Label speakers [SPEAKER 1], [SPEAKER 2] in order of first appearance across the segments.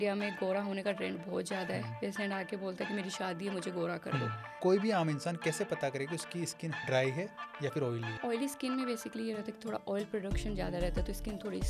[SPEAKER 1] India में गोरा होने का ट्रेंड बहुत ज़्यादा है। पेशेंट आके बोलता है कि मेरी शादी है, मुझे गोरा कर दो।
[SPEAKER 2] कोई भी आम इंसान कैसे पता करे कि उसकी स्किन ड्राई है या फिर ऑयली?
[SPEAKER 1] ऑयली स्किन में बेसिकली ये रहता है कि थोड़ा ऑयल प्रोडक्शन ज़्यादा रहता है, तो स्किन थोड़ी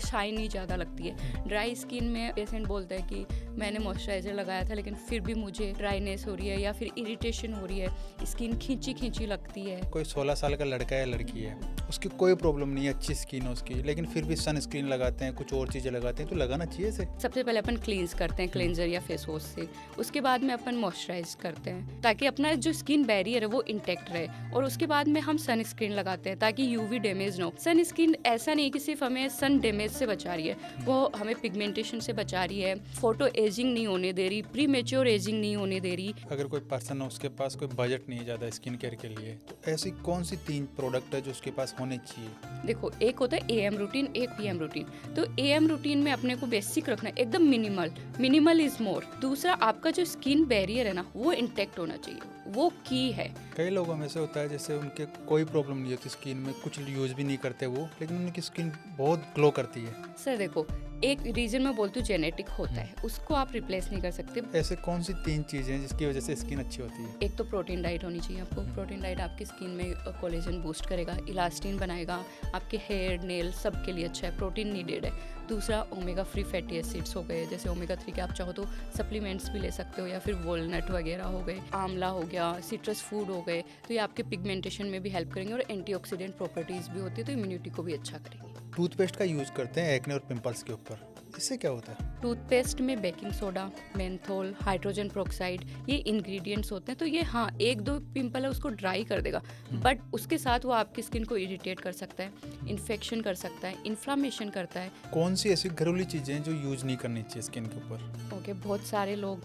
[SPEAKER 1] शाइनी ज़्यादा लगती है। ड्राई स्किन में पेशेंट बोलता है कि मैंने मॉइस्चराइज़र लगाया था लेकिन फिर भी मुझे ड्राइनेस हो रही है या फिर इरिटेशन हो रही है, स्किन खींची खींची लगती है।
[SPEAKER 2] कोई 16 साल का लड़का या लड़की है, उसकी कोई प्रॉब्लम नहीं है, अच्छी स्किन है उसकी, लेकिन फिर भी सनस्क्रीन लगाते हैं, कुछ और चीज़ें लगाते हैं, तो लगाना चाहिए इसे?
[SPEAKER 1] सबसे पहले अपन क्लींस करते हैं क्लेंजर या फेस वॉश से, उसके बाद में अपन मॉइस्चराइज करते हैं ताकि अपना जो स्किन बैरियर है वो इंटैक्ट रहे, और उसके बाद में हम सनस्क्रीन लगाते हैं ताकि यूवी डैमेज ना हो। सनस्क्रीन ऐसा नहीं कि सिर्फ हमें सन डैमेज से बचा रही है, वो हमें पिगमेंटेशन से बचा रही है, फोटो एजिंग नहीं होने दे रही, प्री मेच्योर एजिंग नहीं होने दे रही।
[SPEAKER 2] अगर कोई पर्सन है उसके पास कोई बजट नहीं है ज़्यादा स्किन केयर के लिए, तो ऐसी कौन सी 3 प्रोडक्ट है जो उसके पास होने चाहिए?
[SPEAKER 1] देखो, एक होता है एएम रूटीन, एक पीएम रूटीन। तो एएम रूटीन में अपने को बेसिक रखना है, एकदम मिनिमल इज मोर। दूसरा, आपका जो स्किन बैरियर है ना वो इंटैक्ट होना चाहिए, वो की है।
[SPEAKER 2] कई लोगों में से होता है जैसे उनके कोई प्रॉब्लम नहीं होती स्किन में, कुछ यूज़ भी नहीं करते वो, लेकिन उनकी स्किन बहुत ग्लो करती है।
[SPEAKER 1] सर देखो, एक रीजन मैं बोलती हूँ जेनेटिक होता है, उसको आप रिप्लेस नहीं कर सकते।
[SPEAKER 2] ऐसे कौन सी 3 चीज़ें हैं जिसकी वजह से स्किन अच्छी होती है?
[SPEAKER 1] एक तो प्रोटीन डाइट होनी चाहिए आपको। प्रोटीन डाइट आपकी स्किन में कोलेजन बूस्ट करेगा, इलास्टिन बनाएगा, आपके हेयर नेल सब के लिए अच्छा है, प्रोटीन नीडेड है। दूसरा, ओमेगा फ्री फैटी एसिड्स हो गए, जैसे ओमेगा 3 के आप चाहो तो सप्लीमेंट्स भी ले सकते हो, या फिर वॉलनट वगैरह हो गए, आंवला हो गया, सिट्रस फूड हो गए, तो ये आपके पिगमेंटेशन में भी हेल्प करेंगे, और एंटीऑक्सीडेंट प्रॉपर्टीज भी होती है तो इम्यूनिटी को भी अच्छा करेंगे।
[SPEAKER 2] टूथपेस्ट का यूज़ करते हैं एक्ने और पिंपल्स के ऊपर, इससे क्या होता है?
[SPEAKER 1] टूथपेस्ट में baking soda, menthol, hydrogen peroxide, ये इंग्रेडिएंट्स होते हैं। तो ये हाँ, एक दो पिंपल है उसको ड्राई कर देगा, बट उसके साथ वो आपकी स्किन को इरिटेट कर सकता है, इन्फेक्शन कर सकता है, इन्फ्लामेशन करता है।
[SPEAKER 2] कौन सी ऐसी घरेलू चीज़ें हैं जो यूज़ नहीं करनी चाहिए स्किन के ऊपर?
[SPEAKER 1] ओके, बहुत सारे लोग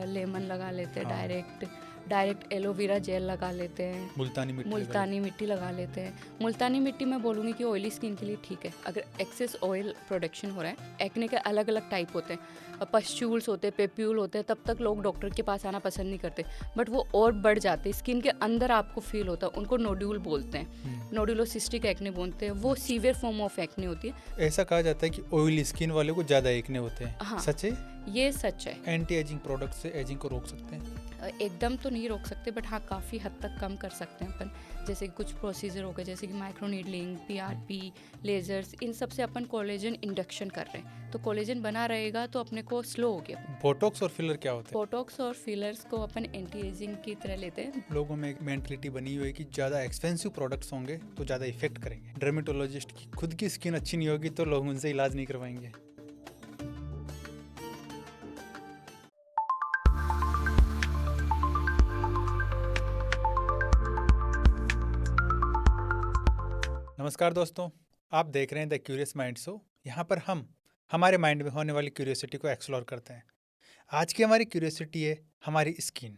[SPEAKER 1] लेमन लगा लेते हैं,
[SPEAKER 2] हाँ।
[SPEAKER 1] डायरेक्ट एलोवेरा जेल लगा लेते हैं, मुल्तानी मिट्टी लगा लेते हैं। मुल्तानी मिट्टी मैं बोलूँगी कि ऑयली स्किन के लिए ठीक है, अगर एक्सेस ऑयल प्रोडक्शन हो रहा है। एक्ने के अलग अलग टाइप होते हैं, पस्ट्यूल्स होते हैं, पेप्यूल होते हैं, तब तक लोग डॉक्टर के पास आना पसंद नहीं करते, बट वो और बढ़ जाते हैं, स्किन के अंदर आपको फील होता है, उनको नोड्यूल बोलते हैं, नोड्यूलोसिस्टिक एक्ने बोलते हैं, वो सीवियर फॉर्म ऑफ एक्ने होती है।
[SPEAKER 2] ऐसा कहा जाता है कि ऑयली स्किन वाले को ज़्यादा एक्ने होते हैं,
[SPEAKER 1] हाँ,
[SPEAKER 2] सच है?
[SPEAKER 1] ये सच है।
[SPEAKER 2] एंटी एजिंग प्रोडक्ट से एजिंग को रोक सकते हैं?
[SPEAKER 1] एकदम तो नहीं रोक सकते, बट हाँ काफ़ी हद तक कम कर सकते हैं अपन। जैसे कि कुछ प्रोसीजर हो गए, जैसे कि माइक्रो नीडलिंग, पीआरपी, लेजर्स, इन सब से अपन कोलेजन इंडक्शन कर रहे हैं, तो कोलेजन बना रहेगा तो अपने को स्लो हो गया।
[SPEAKER 2] बोटॉक्स और फिलर क्या होते हैं?
[SPEAKER 1] बोटॉक्स और फिलर्स को अपन एंटी एजिंग की तरह लेते हैं।
[SPEAKER 2] लोगों में एक मेंटलिटी बनी हुई है कि ज़्यादा एक्सपेंसिव प्रोडक्ट्स होंगे तो ज़्यादा इफेक्ट करेंगे। डर्मेटोलॉजिस्ट की खुद की स्किन अच्छी नहीं होगी तो लोग उनसे इलाज नहीं करवाएंगे। नमस्कार दोस्तों, आप देख रहे हैं द क्यूरियस माइंड शो। यहाँ पर हम हमारे माइंड में होने वाली क्यूरियोसिटी को एक्सप्लोर करते हैं। आज की हमारी क्यूरियोसिटी है हमारी स्किन।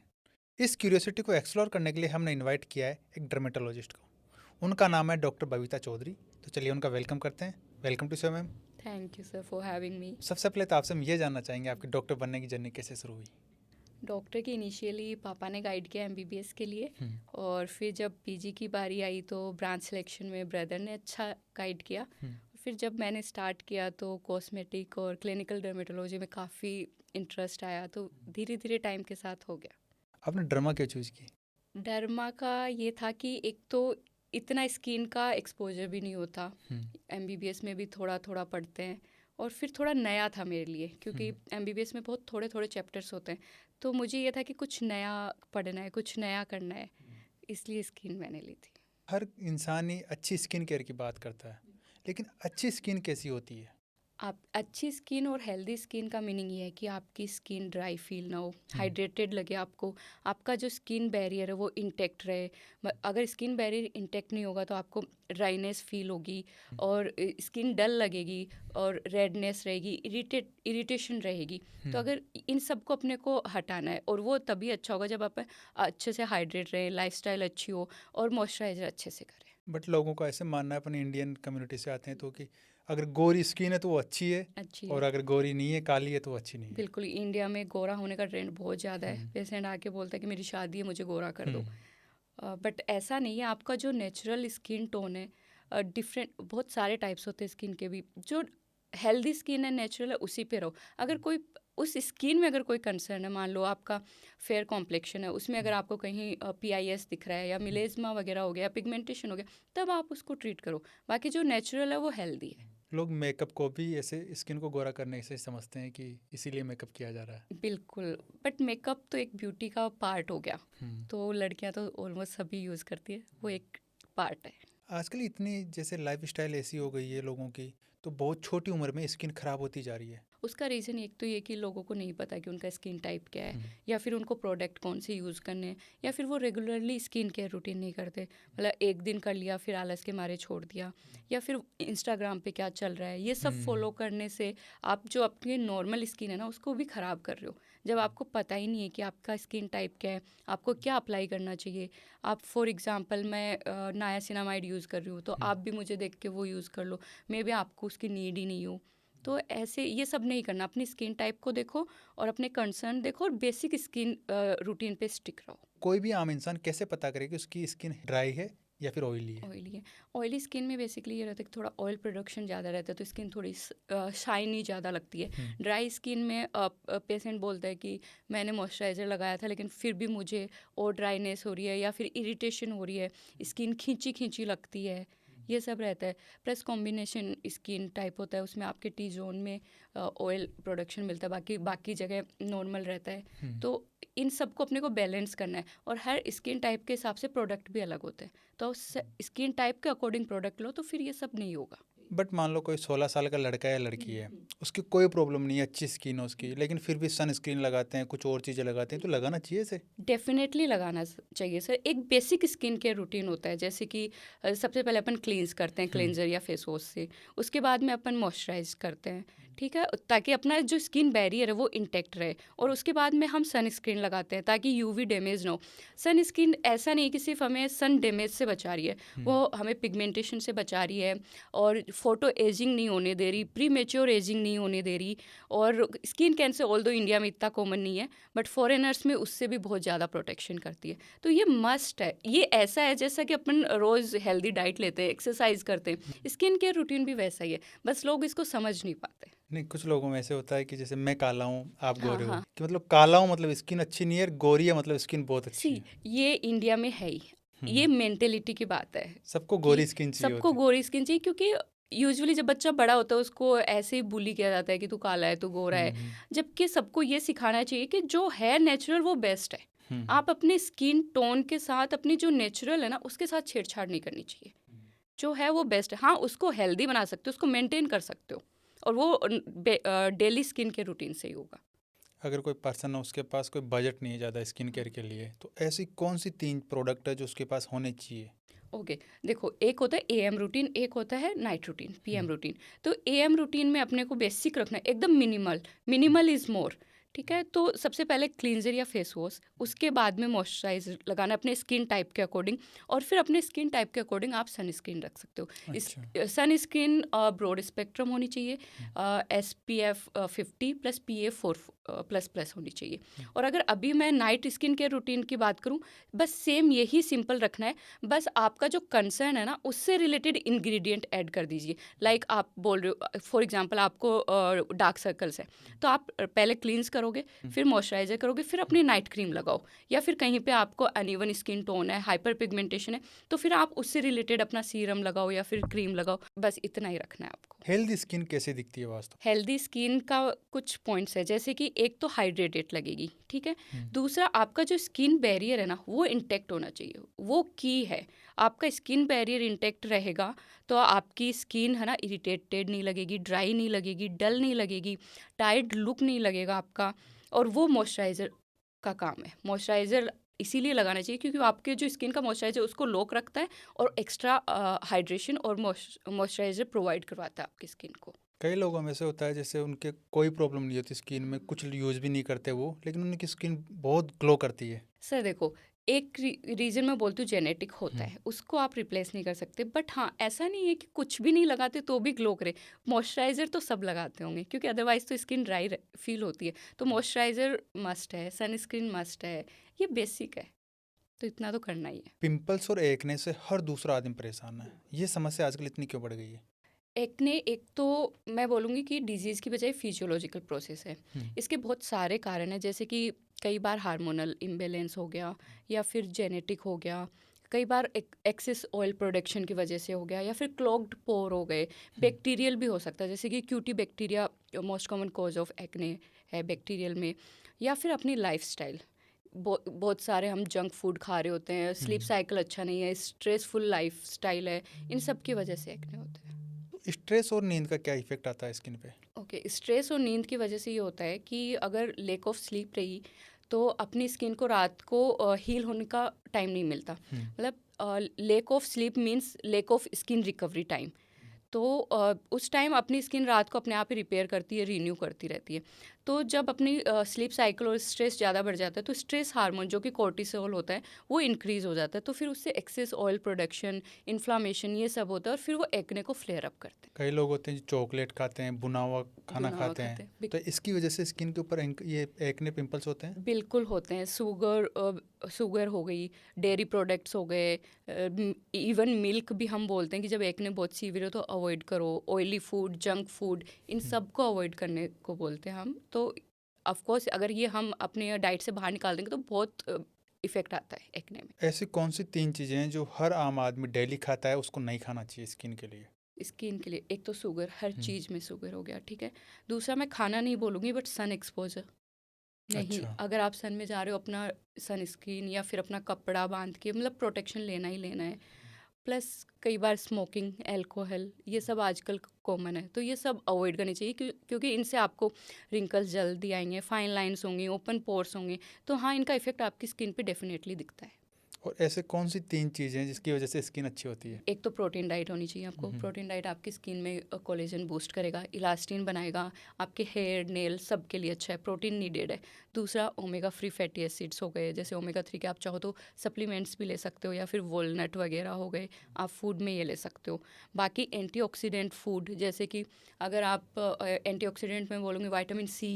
[SPEAKER 2] इस क्यूरियोसिटी को एक्सप्लोर करने के लिए हमने इनवाइट किया है एक डर्मेटोलॉजिस्ट को। उनका नाम है डॉक्टर बबीता चौधरी। तो चलिए उनका वेलकम करते हैं। Welcome to show ma'am.
[SPEAKER 1] Thank you sir for having me.
[SPEAKER 2] सबसे पहले तो आपसे हम ये जानना चाहेंगे आपकी डॉक्टर बनने की जर्नी कैसे शुरू हुई?
[SPEAKER 1] डॉक्टर की इनिशियली पापा ने गाइड किया एमबीबीएस के लिए, और फिर जब पीजी की बारी आई तो ब्रांच सिलेक्शन में ब्रदर ने अच्छा गाइड किया। फिर जब मैंने स्टार्ट किया तो कॉस्मेटिक और क्लिनिकल डर्मेटोलॉजी में काफ़ी इंटरेस्ट आया, तो धीरे धीरे टाइम के साथ हो गया।
[SPEAKER 2] आपने डर्मा क्यों चूज की?
[SPEAKER 1] डर्मा का ये था कि एक तो इतना स्किन का एक्सपोजर भी नहीं होता, एमबीबीएस में भी थोड़ा थोड़ा पढ़ते हैं, और फिर थोड़ा नया था मेरे लिए क्योंकि एमबीबीएस में बहुत थोड़े थोड़े चैप्टर्स होते हैं, तो मुझे ये था कि कुछ नया पढ़ना है, कुछ नया करना है, इसलिए स्किन मैंने ली थी।
[SPEAKER 2] हर इंसान ही अच्छी स्किन केयर की बात करता है, लेकिन अच्छी स्किन कैसी होती है?
[SPEAKER 1] आप अच्छी स्किन और हेल्दी स्किन का मीनिंग ये है कि आपकी स्किन ड्राई फील ना हो, हाइड्रेटेड लगे आपको, आपका जो स्किन बैरियर है वो इंटैक्ट रहे। अगर स्किन बैरियर इंटैक्ट नहीं होगा तो आपको ड्राइनेस फील होगी, और स्किन डल लगेगी, और रेडनेस रहेगी, इरिटेशन रहेगी। तो अगर इन सब को अपने को हटाना है, और वो तभी अच्छा होगा जब आप अच्छे से हाइड्रेट रहें, लाइफस्टाइल अच्छी हो, और मॉइस्चराइजर अच्छे से करें।
[SPEAKER 2] बट लोगों का ऐसे मानना है, अपने इंडियन कम्युनिटी से आते हैं तो, कि अगर गोरी स्किन है तो वो अच्छी है, और अगर गोरी नहीं है, काली है, तो वो अच्छी नहीं है।
[SPEAKER 1] बिल्कुल, इंडिया में गोरा होने का ट्रेंड बहुत ज़्यादा है। पेशेंट आके बोलता है कि मेरी शादी है, मुझे गोरा कर दो, बट ऐसा नहीं है। आपका जो नेचुरल स्किन टोन है, डिफरेंट बहुत सारे टाइप्स होते हैं स्किन के भी, जो हेल्दी स्किन है, नेचुरल है, उसी पे रहो। अगर कोई उस स्किन में अगर कोई कंसर्न है, मान लो आपका फेयर कॉम्प्लेक्शन है, उसमें अगर आपको कहीं PIS दिख रहा है या मिलेज्मा वगैरह हो गया, पिगमेंटेशन हो गया, तब आप उसको ट्रीट करो। बाकी जो नेचुरल है वो हेल्दी है।
[SPEAKER 2] लोग मेकअप को भी ऐसे स्किन को गोरा करने से समझते हैं कि इसीलिए मेकअप किया जा रहा है।
[SPEAKER 1] बिल्कुल, बट मेकअप तो एक ब्यूटी का पार्ट हो गया,
[SPEAKER 2] हम्म।
[SPEAKER 1] तो लड़कियां तो ऑलमोस्ट सभी यूज़ करती है, वो एक पार्ट है।
[SPEAKER 2] आजकल इतनी जैसे लाइफस्टाइल ऐसी हो गई है लोगों की, तो बहुत छोटी उम्र में स्किन खराब होती जा रही है।
[SPEAKER 1] उसका रीज़न एक तो ये कि लोगों को नहीं पता कि उनका स्किन टाइप क्या है,
[SPEAKER 2] हम्म।
[SPEAKER 1] या फिर उनको प्रोडक्ट कौन से यूज़ करने हैं, या फिर वो रेगुलरली स्किन केयर रूटीन नहीं करते। मतलब एक दिन कर लिया फिर आलस के मारे छोड़ दिया, या फिर इंस्टाग्राम पे क्या चल रहा है ये सब फॉलो करने से आप जो अपनी नॉर्मल स्किन है ना उसको भी ख़राब कर रहे हो। जब आपको पता ही नहीं है कि आपका स्किन टाइप क्या है, आपको क्या अप्लाई करना चाहिए। आप फॉर एग्जांपल मैं नायासिनामाइड यूज़ कर रही हूँ, तो आप भी मुझे देख के वो यूज़ कर लो, मे बी आपको उसकी नीड ही नहीं हो। तो ऐसे ये सब नहीं करना, अपनी स्किन टाइप को देखो और अपने कंसर्न देखो और बेसिक स्किन रूटीन पे स्टिक रहो।
[SPEAKER 2] कोई भी आम इंसान कैसे पता करे कि उसकी स्किन ड्राई है या फिर ऑयली है?
[SPEAKER 1] ऑयली है, ऑयली स्किन में बेसिकली ये रहता है कि थोड़ा ऑयल प्रोडक्शन ज़्यादा रहता है, तो स्किन थोड़ी शाइनी ज़्यादा लगती है। ड्राई स्किन में पेशेंट बोलता है कि मैंने मॉइस्चराइज़र लगाया था लेकिन फिर भी मुझे और ड्राइनेस हो रही है या फिर इरिटेशन हो रही है, स्किन खींची खींची लगती है, ये सब रहता है। प्लस कॉम्बिनेशन स्किन टाइप होता है, उसमें आपके टी जोन में ऑयल प्रोडक्शन मिलता है, बाकी बाकी जगह नॉर्मल रहता है। तो इन सबको अपने को बैलेंस करना है, और हर स्किन टाइप के हिसाब से प्रोडक्ट भी अलग होते हैं, तो स्किन टाइप के अकॉर्डिंग प्रोडक्ट लो तो फिर ये सब नहीं होगा।
[SPEAKER 2] बट मान लो कोई 16 साल का लड़का या लड़की है, उसकी कोई प्रॉब्लम नहीं है, अच्छी स्किन है उसकी, लेकिन फिर भी सनस्क्रीन लगाते हैं, कुछ और चीज़ें लगाते हैं, तो लगाना चाहिए इसे?
[SPEAKER 1] डेफिनेटली लगाना चाहिए सर। एक बेसिक स्किन केयर रूटीन होता है, जैसे कि सबसे पहले अपन क्लींस करते हैं क्लेंजर या फेस वॉश से, उसके बाद में अपन मॉइस्चराइज करते हैं, ठीक है, ताकि अपना जो स्किन बैरियर है वो इंटैक्ट रहे, और उसके बाद में हम सन स्क्रीन लगाते हैं ताकि यूवी डैमेज ना हो। सन स्क्रीन ऐसा नहीं कि सिर्फ हमें सन डैमेज से बचा रही है, वो हमें पिगमेंटेशन से बचा रही है, और फोटो एजिंग नहीं होने दे रही, प्री मेच्योर एजिंग नहीं होने दे रही, और स्किन कैंसर ऑल दो इंडिया में इतना कॉमन नहीं है, बट फॉरेनर्स में उससे भी बहुत ज़्यादा प्रोटेक्शन करती है। तो ये मस्ट है, ये ऐसा है जैसा कि अपन रोज़ हेल्दी डाइट लेते हैं, एक्सरसाइज करते हैं, स्किन केयर रूटीन भी वैसा ही है, बस लोग इसको समझ नहीं पाते।
[SPEAKER 2] नहीं, कुछ लोगों में ऐसे होता है कि जैसे मैं काला हूँ, आप
[SPEAKER 1] हाँ
[SPEAKER 2] गोरे हो,
[SPEAKER 1] हाँ,
[SPEAKER 2] कि मतलब काला हूँ मतलब स्किन अच्छी नहीं है, गोरी है मतलब स्किन बहुत अच्छी
[SPEAKER 1] सी
[SPEAKER 2] है।
[SPEAKER 1] ये इंडिया में है ही, ये मेंटेलिटी की बात है
[SPEAKER 2] सबको
[SPEAKER 1] कि
[SPEAKER 2] गोरी स्किन चाहिए
[SPEAKER 1] सबको
[SPEAKER 2] होती है।
[SPEAKER 1] गोरी स्किन चाहिए, क्योंकि यूजुअली जब बच्चा बड़ा होता है उसको ऐसे ही बुली किया जाता है कि तू काला है, तू गोरा है, जबकि सबको ये सिखाना चाहिए कि जो है नेचुरल वो बेस्ट है। आप अपने स्किन टोन के साथ अपनी जो नेचुरल है ना उसके साथ छेड़छाड़ नहीं करनी चाहिए, जो है वो बेस्ट है। हाँ, उसको हेल्दी बना सकते हो, उसको मेंटेन कर सकते हो, और वो डेली स्किन के रूटीन से ही होगा।
[SPEAKER 2] अगर कोई पर्सन है उसके पास कोई बजट नहीं है ज़्यादा स्किन केयर के लिए, तो ऐसी कौन सी 3 प्रोडक्ट है जो उसके पास होने चाहिए?
[SPEAKER 1] ओके, देखो, एक होता है AM रूटीन, एक होता है नाइट रूटीन, PM रूटीन। तो AM रूटीन में अपने को बेसिक रखना है, एकदम मिनिमल, मिनिमल इज़ मोर, ठीक है। तो सबसे पहले क्लींजर या फेस वॉश, उसके बाद में मॉइस्चराइजर लगाना अपने स्किन टाइप के अकॉर्डिंग, और फिर अपने स्किन टाइप के अकॉर्डिंग आप सनस्क्रीन रख सकते हो। इस
[SPEAKER 2] अच्छा।
[SPEAKER 1] सनस्क्रीन ब्रॉड स्पेक्ट्रम होनी चाहिए, SPF 50 plus PA 4 plus plus होनी चाहिए। और अगर अभी मैं नाइट स्किन केयर रूटीन की बात करूँ, बस सेम यही सिंपल रखना है, बस आपका जो कंसर्न है ना उससे रिलेटेड इंग्रेडिएंट ऐड कर दीजिए। लाइक आप बोल रहे हो फॉर एग्जांपल आपको डार्क सर्कल्स है, तो आप पहले क्लींस करोगे, फिर मॉइस्चराइजर करोगे, फिर अपनी नाइट क्रीम लगाओ, या फिर कहीं पे आपको अनइवन स्किन टोन है, हाइपर पिगमेंटेशन है, तो फिर आप उससे रिलेटेड अपना सीरम लगाओ या फिर क्रीम लगाओ, बस इतना ही रखना है आपको।
[SPEAKER 2] हेल्दी स्किन कैसे दिखती है वास्तव?
[SPEAKER 1] हेल्दी स्किन का कुछ पॉइंट्स है, जैसे कि एक तो हाइड्रेटेड लगेगी, ठीक है। दूसरा, आपका जो स्किन बैरियर है ना वो इंटैक्ट होना चाहिए, वो की है। आपका स्किन बैरियर इंटैक्ट रहेगा तो आपकी स्किन है ना इरिटेटेड नहीं लगेगी, ड्राई नहीं लगेगी, डल नहीं लगेगी, टाइट लुक नहीं लगेगा आपका। और वो मॉइस्चराइज़र का काम है। मॉइस्चराइज़र इसीलिए लगाना चाहिए क्योंकि वो आपके जो स्किन का मॉइस्चराइज़र उसको लॉक रखता है, और एक्स्ट्रा हाइड्रेशन और मॉइस्चराइज़र प्रोवाइड करवाता है आपकी स्किन को।
[SPEAKER 2] कई लोगों में से होता है जैसे उनके कोई प्रॉब्लम नहीं होती स्किन में, कुछ यूज़ भी नहीं करते वो, लेकिन उनकी स्किन बहुत ग्लो करती है।
[SPEAKER 1] सर देखो, एक रीज़न मैं बोलती हूँ जेनेटिक होता है, उसको आप रिप्लेस नहीं कर सकते, बट हाँ, ऐसा नहीं है कि कुछ भी नहीं लगाते तो भी ग्लो करे। मॉइस्चराइज़र तो सब लगाते होंगे क्योंकि अदरवाइज़ तो स्किन ड्राई फील होती है, तो मॉइस्चराइज़र मस्ट है, सनस्क्रीन मस्ट है, ये बेसिक है, तो इतना तो करना ही है।
[SPEAKER 2] पिंपल्स और एक्ने से हर दूसरा आदमी परेशान है, ये समस्या आजकल इतनी क्यों बढ़ गई है?
[SPEAKER 1] एक्ने एक तो मैं बोलूँगी कि डिजीज़ की बजाय फिजियोलॉजिकल प्रोसेस है। इसके बहुत सारे कारण हैं, जैसे कि कई बार हार्मोनल इम्बैलेंस हो गया या फिर जेनेटिक हो गया, कई बार एक्सेस ऑयल प्रोडक्शन की वजह से हो गया या फिर क्लॉग्ड पोर हो गए, बैक्टीरियल भी हो सकता है, जैसे कि cutibacterium most common cause of acne है बैक्टीरियल में, या फिर अपनी लाइफस्टाइल। बहुत सारे हम जंक फूड खा रहे होते हैं, स्लीप साइकिल अच्छा नहीं है, स्ट्रेसफुल लाइफस्टाइल है, इन सब की वजह से एक्ने होते हैं।
[SPEAKER 2] स्ट्रेस और नींद का क्या इफेक्ट आता है स्किन पे?
[SPEAKER 1] ओके, स्ट्रेस और नींद की वजह से ये होता है कि अगर लेक ऑफ स्लीप रही तो अपनी स्किन को रात को हील होने का टाइम नहीं मिलता। मतलब lake of sleep means lake of skin recovery time. तो उस टाइम अपनी स्किन रात को अपने आप ही रिपेयर करती है, रीन्यू करती रहती है। तो जब अपनी स्लीप साइकिल और स्ट्रेस ज़्यादा बढ़ जाता है तो स्ट्रेस हार्मोन जो कि कोर्टिसोल होता है वो इंक्रीज़ हो जाता है, तो फिर उससे एक्सेस ऑयल प्रोडक्शन, इन्फ्लामेशन, ये सब होता है और फिर वो एक्ने को फ्लेयर अप करते हैं।
[SPEAKER 2] कई लोग होते हैं जो चॉकलेट खाते हैं, बुना हुआ खाना
[SPEAKER 1] बुना हुआ
[SPEAKER 2] खाते
[SPEAKER 1] खाते
[SPEAKER 2] हैं,
[SPEAKER 1] हैं,
[SPEAKER 2] तो इसकी वजह से स्किन के ऊपर ये एक्ने पिंपल्स होते हैं।
[SPEAKER 1] बिल्कुल होते हैं। शुगर हो गई, डेयरी प्रोडक्ट्स हो गए, इवन मिल्क भी हम बोलते हैं कि जब एक्ने बहुत सीवियर हो तो अवॉइड करो। ऑयली फूड, जंक फूड, इन सब को अवॉइड करने को बोलते हैं हम। तो ऑफ कोर्स अगर ये हम अपने डाइट से बाहर निकाल देंगे तो बहुत इफेक्ट आता है एक्ने में।
[SPEAKER 2] ऐसी कौन सी 3 चीज़ें हैं जो हर आम आदमी डेली खाता है, उसको नहीं खाना चाहिए स्किन के लिए?
[SPEAKER 1] स्किन के लिए एक तो शुगर, हर
[SPEAKER 2] हम्म,
[SPEAKER 1] चीज़ में शुगर हो गया, ठीक है। दूसरा मैं खाना नहीं बोलूँगी बट सन एक्सपोजर नहीं,
[SPEAKER 2] अच्छा।
[SPEAKER 1] अगर आप सन में जा रहे हो अपना सन स्क्रीन या फिर अपना कपड़ा बांध के मतलब प्रोटेक्शन लेना ही लेना है। प्लस कई बार स्मोकिंग, अल्कोहल, ये सब आजकल कॉमन है, तो ये सब अवॉइड करनी चाहिए क्योंकि इनसे आपको रिंकल्स जल्दी आएंगे, फाइन लाइंस होंगी, ओपन पोर्स होंगे। तो हाँ, इनका इफेक्ट आपकी स्किन पे डेफिनेटली दिखता है।
[SPEAKER 2] और ऐसे कौन सी 3 चीज़ें हैं जिसकी वजह से स्किन अच्छी होती है?
[SPEAKER 1] एक तो प्रोटीन डाइट होनी चाहिए आपको।
[SPEAKER 2] हम्म,
[SPEAKER 1] प्रोटीन डाइट आपकी स्किन में कोलेजन बूस्ट करेगा, इलास्टिन बनाएगा, आपके हेयर, नेल सब के लिए अच्छा है, प्रोटीन नीडेड है। दूसरा ओमेगा फ्री फैटी एसिड्स हो गए, जैसे ओमेगा 3 के आप चाहो तो सप्लीमेंट्स भी ले सकते हो या फिर वॉलनट वगैरह हो गए, आप फूड में ये ले सकते हो। बाकी एंटीऑक्सीडेंट फूड, जैसे कि अगर आप एंटीऑक्सीडेंट में बोलूँगी विटामिन सी,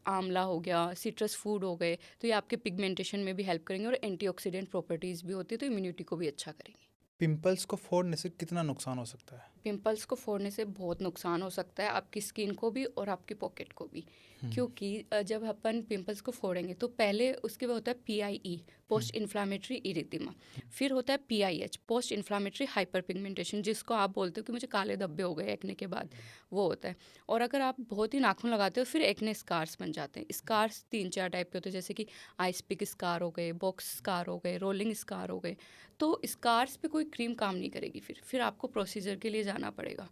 [SPEAKER 1] आंवला हो गया, सिट्रस फूड हो गए, तो ये आपके पिगमेंटेशन में भी हेल्प करेंगे और एंटीऑक्सीडेंट प्रॉपर्टीज़ भी होती है, तो इम्यूनिटी को भी अच्छा करेंगे।
[SPEAKER 2] पिंपल्स को फोड़ने से कितना नुकसान हो सकता है?
[SPEAKER 1] पिंपल्स को फोड़ने से बहुत नुकसान हो सकता है, आपकी स्किन को भी और आपकी पॉकेट को भी। क्योंकि जब अपन पिंपल्स को फोड़ेंगे तो पहले उसके बाद होता है PIE, पोस्ट इन्फ्लामेटरी इरिथेमा। फिर होता है PIH, post inflammatory hyper pigmentation, जिसको आप बोलते हो कि मुझे काले धब्बे हो गए एक्ने के बाद, वो होता है। और अगर आप बहुत ही नाखून लगाते हो फिर एक्ने स्कार्स बन जाते हैं। स्कार्स 3-4 टाइप के होते हैं, जैसे कि आइस पिक स्कार हो गए, बॉक्स स्कार हो गए, रोलिंग स्कार हो गए। तो स्कार्स पे कोई क्रीम काम नहीं करेगी, फिर आपको प्रोसीजर के लिए जाना पड़ेगा।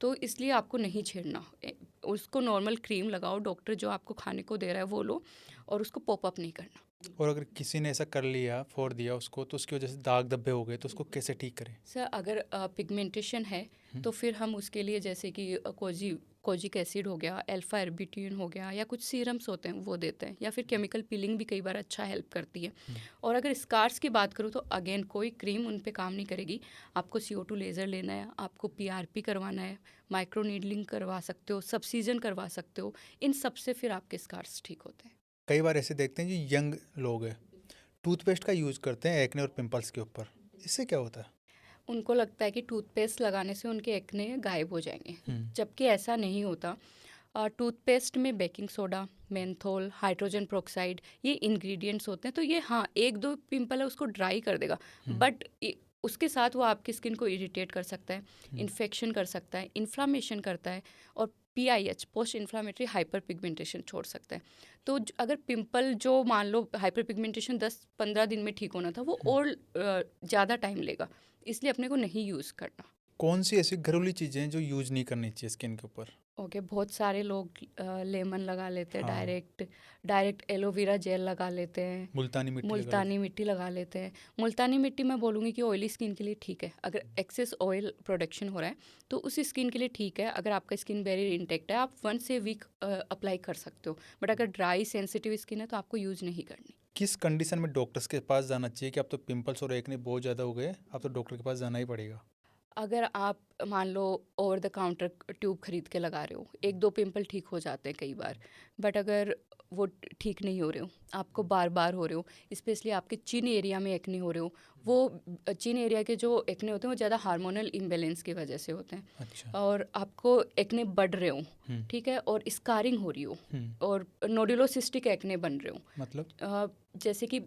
[SPEAKER 1] तो इसलिए आपको नहीं छेड़ना, उसको नॉर्मल क्रीम लगाओ, डॉक्टर जो आपको खाने को दे रहा है वो लो, और उसको पॉप अप नहीं करना।
[SPEAKER 2] और अगर किसी ने ऐसा कर लिया, फोड़ दिया उसको, तो उसकी वजह से दाग धब्बे हो गए, तो उसको कैसे ठीक करें?
[SPEAKER 1] सर अगर पिगमेंटेशन है तो फिर हम उसके लिए जैसे कि कोजिक एसिड हो गया, अल्फा एर्बिट्यून हो गया, या कुछ सीरम्स होते हैं वो देते हैं, या फिर केमिकल पीलिंग भी कई बार अच्छा हेल्प करती है। और अगर स्कार्स की बात करूँ तो अगेन कोई क्रीम उन पे काम नहीं करेगी। आपको CO2 लेज़र लेना है, आपको PRP करवाना है, माइक्रो नीडलिंग करवा सकते हो, सबसीजन करवा सकते हो, इन सब से फिर आपके स्कार्स ठीक होते हैं।
[SPEAKER 2] कई बार ऐसे देखते हैं जो यंग लोग हैं, टूथपेस्ट का यूज़ करते हैं एक्ने और पिंपल्स के ऊपर, इससे क्या होता है?
[SPEAKER 1] उनको लगता है कि टूथपेस्ट लगाने से उनके एक्ने गायब हो जाएंगे, जबकि ऐसा नहीं होता। टूथपेस्ट में baking soda, menthol, hydrogen peroxide, ये इंग्रेडिएंट्स होते हैं। तो ये हाँ, एक दो पिंपल है उसको ड्राई कर देगा, बट उसके साथ वो आपकी स्किन को इरिटेट कर सकता है, इन्फेक्शन कर सकता है, इन्फ्लामेशन करता है, और PIH, post inflammatory hyper pigmentation छोड़ सकता है। तो अगर पिंपल जो मान लो हाइपर पिगमेंटेशन 10-15 दिन में ठीक होना था, वो और ज़्यादा टाइम लेगा, इसलिए अपने को नहीं यूज़ करना।
[SPEAKER 2] कौन सी ऐसी घरेलू चीज़ें हैं जो यूज़ नहीं करनी चाहिए स्किन के ऊपर?
[SPEAKER 1] ओके, बहुत सारे लोग लेमन लगा लेते हैं,
[SPEAKER 2] हाँ,
[SPEAKER 1] डायरेक्ट एलोवेरा जेल लगा लेते हैं,
[SPEAKER 2] मुल्तानी मिट्टी लगा लेते
[SPEAKER 1] मुल्तानी मिट्टी लगा लेते हैं। मुल्तानी मिट्टी मैं बोलूँगी कि ऑयली स्किन के लिए ठीक है, अगर एक्सेस ऑयल प्रोडक्शन हो रहा है तो उस स्किन के लिए ठीक है। अगर आपका स्किन बैरियर इंटेक्ट है, आप 1 वीक अप्लाई कर सकते हो, बट अगर ड्राई सेंसिटिव स्किन है तो आपको यूज़ नहीं करनी।
[SPEAKER 2] किस कंडीशन में डॉक्टर्स के पास जाना चाहिए कि अब तो पिंपल्स और एक्ने बहुत ज़्यादा हो गए, अब तो डॉक्टर के पास जाना ही पड़ेगा?
[SPEAKER 1] अगर आप मान लो ओवर द काउंटर ट्यूब खरीद के लगा रहे हो, 1-2 पिंपल ठीक हो जाते हैं कई बार, बट अगर वो ठीक नहीं हो रहे हो, आपको बार बार हो रहे हो, स्पेशली आपके चिन एरिया में एक्ने हो रहे हो, वो चिन एरिया के जो एक्ने होते हैं वो ज़्यादा हार्मोनल इम्बेलेंस की वजह से होते हैं,
[SPEAKER 2] अच्छा।
[SPEAKER 1] और आपको एक्ने बढ़ रहे हो,
[SPEAKER 2] हम्म।
[SPEAKER 1] ठीक है, और स्कारिंग हो रही हो, और नोडुलोसिस्टिक एक्ने बन रहे हो,
[SPEAKER 2] मतलब
[SPEAKER 1] जैसे कि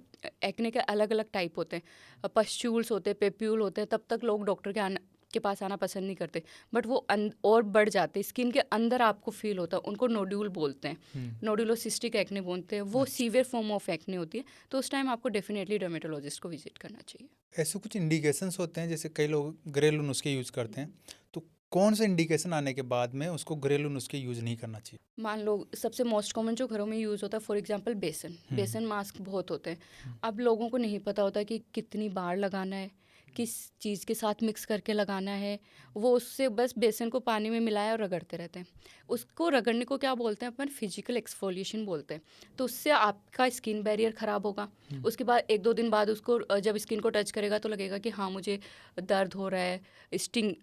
[SPEAKER 1] एक्ने के अलग अलग टाइप होते हैं, पस्ट्यूल्स होते हैं, पेप्यूल होते हैं, तब तक लोग डॉक्टर के पास आना पसंद नहीं करते, बट वो और बढ़ जाते हैं, स्किन के अंदर आपको फील होता है, उनको नोड्यूल बोलते हैं, नोडुलोसिस्टिक एक्ने बोलते हैं, वो
[SPEAKER 2] अच्छा।
[SPEAKER 1] सीवियर फॉर्म ऑफ एक्ने होती है, तो उस टाइम आपको डेफिनेटली डर्मेटोलॉजिस्ट को विजिट करना चाहिए।
[SPEAKER 2] ऐसे कुछ इंडिकेशंस होते हैं, जैसे कई लोग घरेलू नुस्खे यूज़ करते हैं, तो कौन से इंडिकेशन आने के बाद में उसको घरेलू नुस्खे यूज़ नहीं करना चाहिए?
[SPEAKER 1] मान लो सबसे मोस्ट कॉमन जो घरों में यूज़ होता है, फॉर एग्जांपल बेसन, बेसन मास्क बहुत होते हैं। अब लोगों को नहीं पता होता कि कितनी बार लगाना है, किस चीज़ के साथ मिक्स करके लगाना है, वो उससे बस बेसन को पानी में मिलाया और रगड़ते रहते हैं। उसको रगड़ने को क्या बोलते हैं अपन, फिजिकल एक्सफोलिएशन बोलते हैं। तो उससे आपका स्किन बैरियर ख़राब होगा। उसके बाद 1-2 दिन बाद उसको जब स्किन को टच करेगा तो लगेगा कि हाँ मुझे दर्द हो रहा है, स्टिंग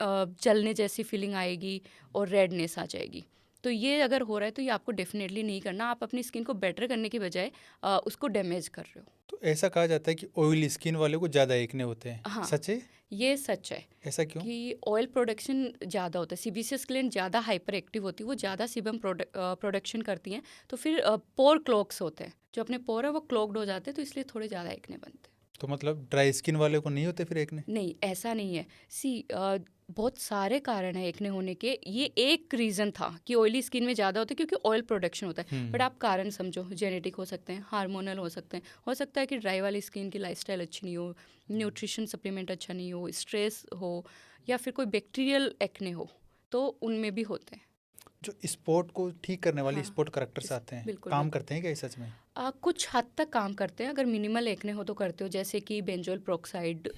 [SPEAKER 1] जलने जैसी फीलिंग आएगी और रेडनेस आ जाएगी। तो ये अगर हो रहा है तो ये आपको डेफिनेटली नहीं करना, आप अपनी स्किन को बेटर करने की बजाय उसको डैमेज कर रहे हो।
[SPEAKER 2] तो ऐसा कहा जाता है कि ऑयली स्किन वाले को ज़्यादा एक्ने होते हैं,
[SPEAKER 1] हाँ,
[SPEAKER 2] सच है?
[SPEAKER 1] ये सच है
[SPEAKER 2] ऐसा क्यों?
[SPEAKER 1] कि ऑयल प्रोडक्शन ज़्यादा होता है, सीबेसियस ग्लैंड ज़्यादा हाइपर एक्टिव होती है, वो ज़्यादा सीबम प्रोडक्शन करती हैं, तो फिर पोर क्लॉग्स होते हैं, जो अपने पोर है वो क्लॉग्ड हो जाते हैं, तो इसलिए थोड़े ज़्यादा एक्ने बनते हैं।
[SPEAKER 2] तो मतलब ड्राई स्किन वाले को नहीं होते फिर एक्ने?
[SPEAKER 1] नहीं, ऐसा नहीं है। बहुत सारे कारण हैं एक्ने होने के, ये एक रीज़न था कि ऑयली स्किन में ज़्यादा होता है क्योंकि ऑयल प्रोडक्शन होता है, बट आप कारण समझो, जेनेटिक हो सकते हैं, हार्मोनल हो सकते हैं, हो सकता है कि ड्राई वाली स्किन की लाइफस्टाइल अच्छी नहीं हो, न्यूट्रिशन सप्लीमेंट अच्छा नहीं हो, स्ट्रेस हो, या फिर कोई बैक्टीरियल एक्ने हो, तो उनमें भी होते हैं।
[SPEAKER 2] जो स्पॉट को ठीक करने वाले
[SPEAKER 1] हाँ,
[SPEAKER 2] स्पॉट करेक्टर्स आते हैं,
[SPEAKER 1] बिल्कुल
[SPEAKER 2] काम
[SPEAKER 1] बिल्कुल।
[SPEAKER 2] करते हैं क्या ये सच में?
[SPEAKER 1] कुछ हद तक काम करते हैं, अगर मिनिमल एक्ने हो तो करते हो, जैसे कि बेंजोल प्रोक्साइड